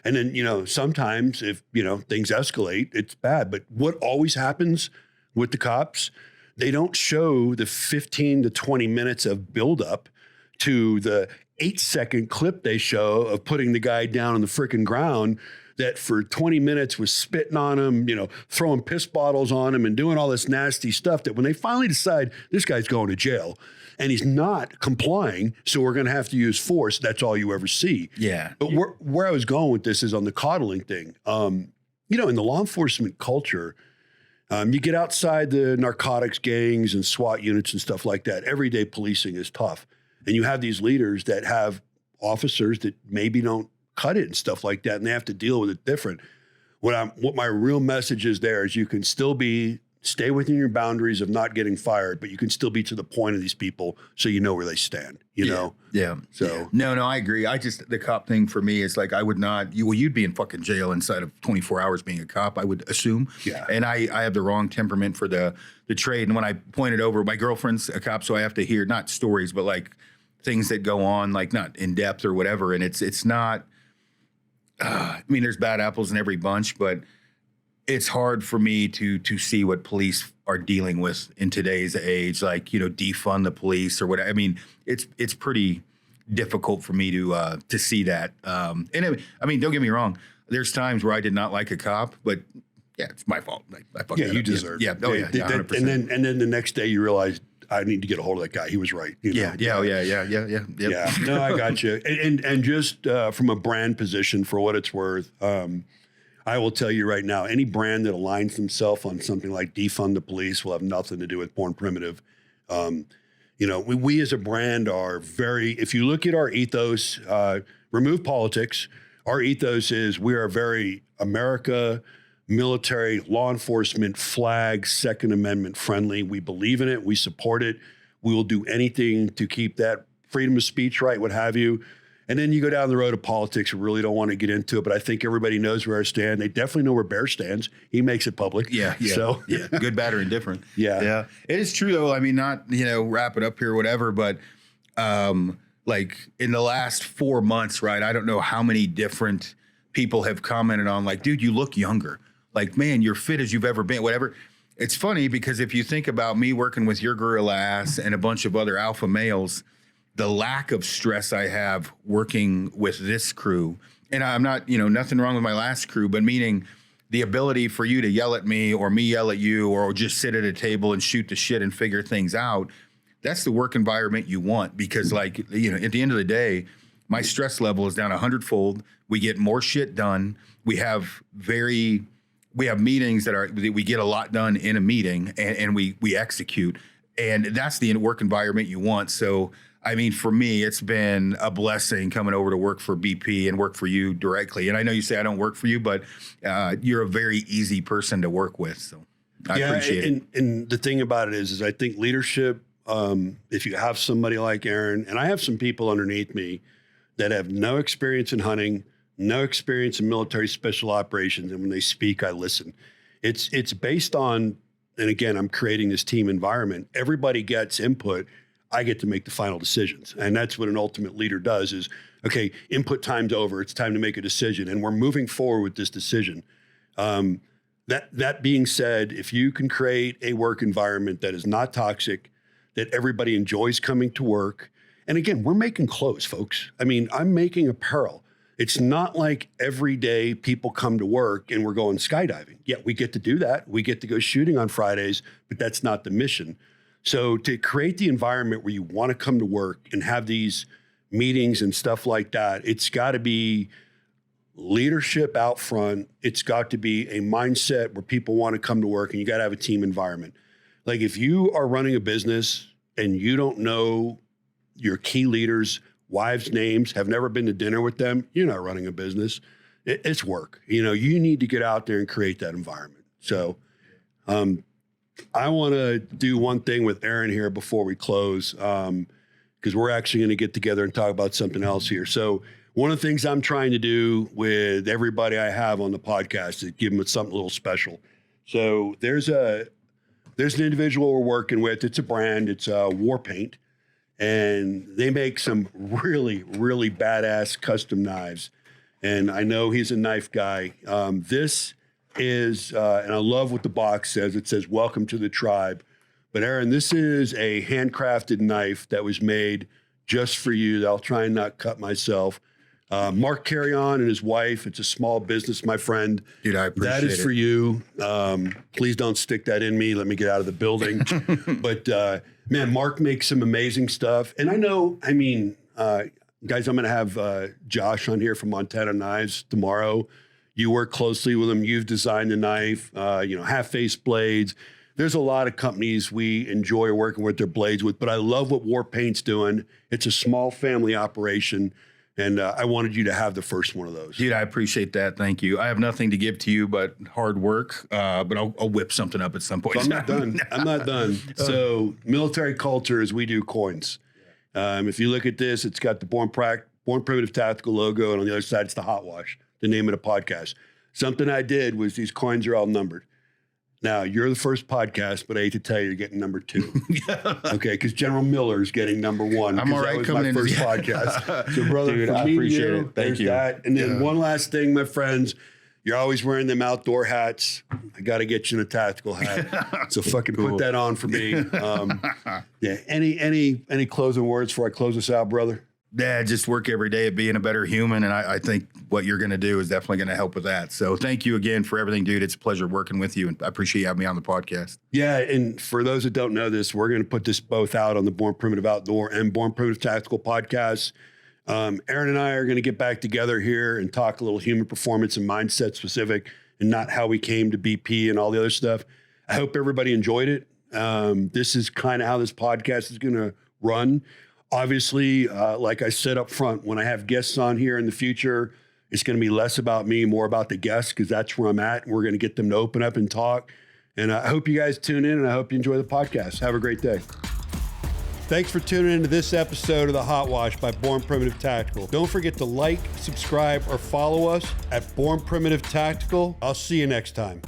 And then, sometimes if, things escalate, it's bad. But what always happens with the cops, they don't show the 15 to 20 minutes of buildup to the 8-second clip they show of putting the guy down on the freaking ground that for 20 minutes was spitting on him, throwing piss bottles on him and doing all this nasty stuff that when they finally decide this guy's going to jail and he's not complying, so we're going to have to use force, that's all you ever see. Yeah. But where I was going with this is on the coddling thing. In the law enforcement culture, you get outside the narcotics gangs and SWAT units and stuff like that. Everyday policing is tough. And you have these leaders that have officers that maybe don't cut it and stuff like that, and they have to deal with it different. What my real message is there is you can still stay within your boundaries of not getting fired, but you can still be to the point of these people so you know where they stand, know? Yeah. So no, I agree. The cop thing for me is like, I would not, you'd be in fucking jail inside of 24 hours being a cop, I would assume. Yeah. And I have the wrong temperament for the trade. And when I pointed over, my girlfriend's a cop, so I have to hear not stories, but like things that go on, like not in depth or whatever. And it's not, there's bad apples in every bunch, but it's hard for me to see what police are dealing with in today's age, like, defund the police or whatever. It's pretty difficult for me to see that. Don't get me wrong. There's times where I did not like a cop, but yeah, it's my fault. I fucked that you up. deserve. Yeah. Oh yeah. 100%. And then the next day you realize I need to get a hold of that guy. He was right. Yeah. Yeah. No, I got you. And just from a brand position, for what it's worth, I will tell you right now, any brand that aligns themselves on something like defund the police will have nothing to do with Born Primitive. We as a brand are if you look at our ethos, remove politics, our ethos is we are very America, military, law enforcement, flag, Second Amendment friendly. We believe in it. We support it. We will do anything to keep that freedom of speech right, what have you. And then you go down the road of politics. We really don't want to get into it, but I think everybody knows where I stand. They definitely know where Bear stands. He makes it public. Yeah. So yeah, good, bad, or indifferent. Yeah. It is true though. Not wrap it up here or whatever, but like in the last 4 months, right? I don't know how many different people have commented on like, dude, you look younger. Like, man, you're fit as you've ever been. Whatever. It's funny because if you think about me working with your gorilla ass and a bunch of other alpha males, the lack of stress I have working with this crew, and I'm not, nothing wrong with my last crew, but meaning the ability for you to yell at me or me yell at you or just sit at a table and shoot the shit and figure things out. That's the work environment you want because at the end of the day, my stress level is down 100-fold. We get more shit done. We have meetings that we get a lot done in a meeting and we execute. And that's the work environment you want. So, for me, it's been a blessing coming over to work for BP and work for you directly. And I know you say I don't work for you, but you're a very easy person to work with. So I appreciate it. And the thing about it is I think leadership, if you have somebody like Aron, and I have some people underneath me that have no experience in hunting, no experience in military special operations. And when they speak, I listen. It's based on, and again, I'm creating this team environment. Everybody gets input. I get to make the final decisions. And that's what an ultimate leader does is, okay, input time's over. It's time to make a decision. And we're moving forward with this decision. That being said, if you can create a work environment that is not toxic, that everybody enjoys coming to work. And again, we're making clothes, folks. I'm making apparel. It's not like every day people come to work and we're going skydiving. Yeah, we get to do that. We get to go shooting on Fridays, but that's not the mission. So to create the environment where you want to come to work and have these meetings and stuff like that, it's got to be leadership out front. It's got to be a mindset where people want to come to work, and you got to have a team environment. Like if you are running a business and you don't know your key leaders' wives' names, have never been to dinner with them, you're not running a business. It's work. You need to get out there and create that environment. So, I want to do one thing with Aron here before we close, because we're actually going to get together and talk about something else here. So one of the things I'm trying to do with everybody I have on the podcast is give them something a little special. So there's there's an individual we're working with. It's a brand. It's War Paint. And they make some really, really badass custom knives. And I know he's a knife guy. This is, and I love what the box says. It says, "Welcome to the tribe." But Aron, this is a handcrafted knife that was made just for you that I'll try and not cut myself. Mark Carrion and his wife. It's a small business, my friend. Dude, I appreciate it. That is for you. Please don't stick that in me. Let me get out of the building. But man, Mark makes some amazing stuff. And I know, I mean, guys, I'm going to have Josh on here from Montana Knives tomorrow. You work closely with him. You've designed the knife, half-face blades. There's a lot of companies we enjoy working with their blades with, but I love what War Paint's doing. It's a small family operation. And I wanted you to have the first one of those. Dude, I appreciate that. Thank you. I have nothing to give to you but hard work, but I'll whip something up at some point. So I'm not done. I'm not done. So military culture is we do coins. If you look at this, it's got the Born Primitive Tactical logo, and on the other side, it's the HOTWASH, the name of the podcast. Something I did was these coins are all numbered. Now, you're the first podcast, but I hate to tell you, you're getting number 2. Okay, because General Miller's getting number 1. I'm all right. That was my first podcast. So, brother, dude, for I me, appreciate it. Thank you. That. And then one last thing, my friends, you're always wearing them outdoor hats. I got to get you in a tactical hat. So fucking put that on for me. Any closing words before I close this out, brother? Yeah, just work every day at being a better human. And I think what you're going to do is definitely going to help with that. So thank you again for everything, dude. It's a pleasure working with you. And I appreciate you having me on the podcast. Yeah. And for those that don't know this, we're going to put this both out on the Born Primitive Outdoor and Born Primitive Tactical podcasts. Aron and I are going to get back together here and talk a little human performance and mindset specific and not how we came to BP and all the other stuff. I hope everybody enjoyed it. This is kind of how this podcast is going to run. Obviously, like I said up front, when I have guests on here in the future, it's going to be less about me, more about the guests, because that's where I'm at. We're going to get them to open up and talk. And I hope you guys tune in, and I hope you enjoy the podcast. Have a great day. Thanks for tuning into this episode of the HOTWASH by Born Primitive Tactical. Don't forget to like, subscribe, or follow us at Born Primitive Tactical. I'll see you next time.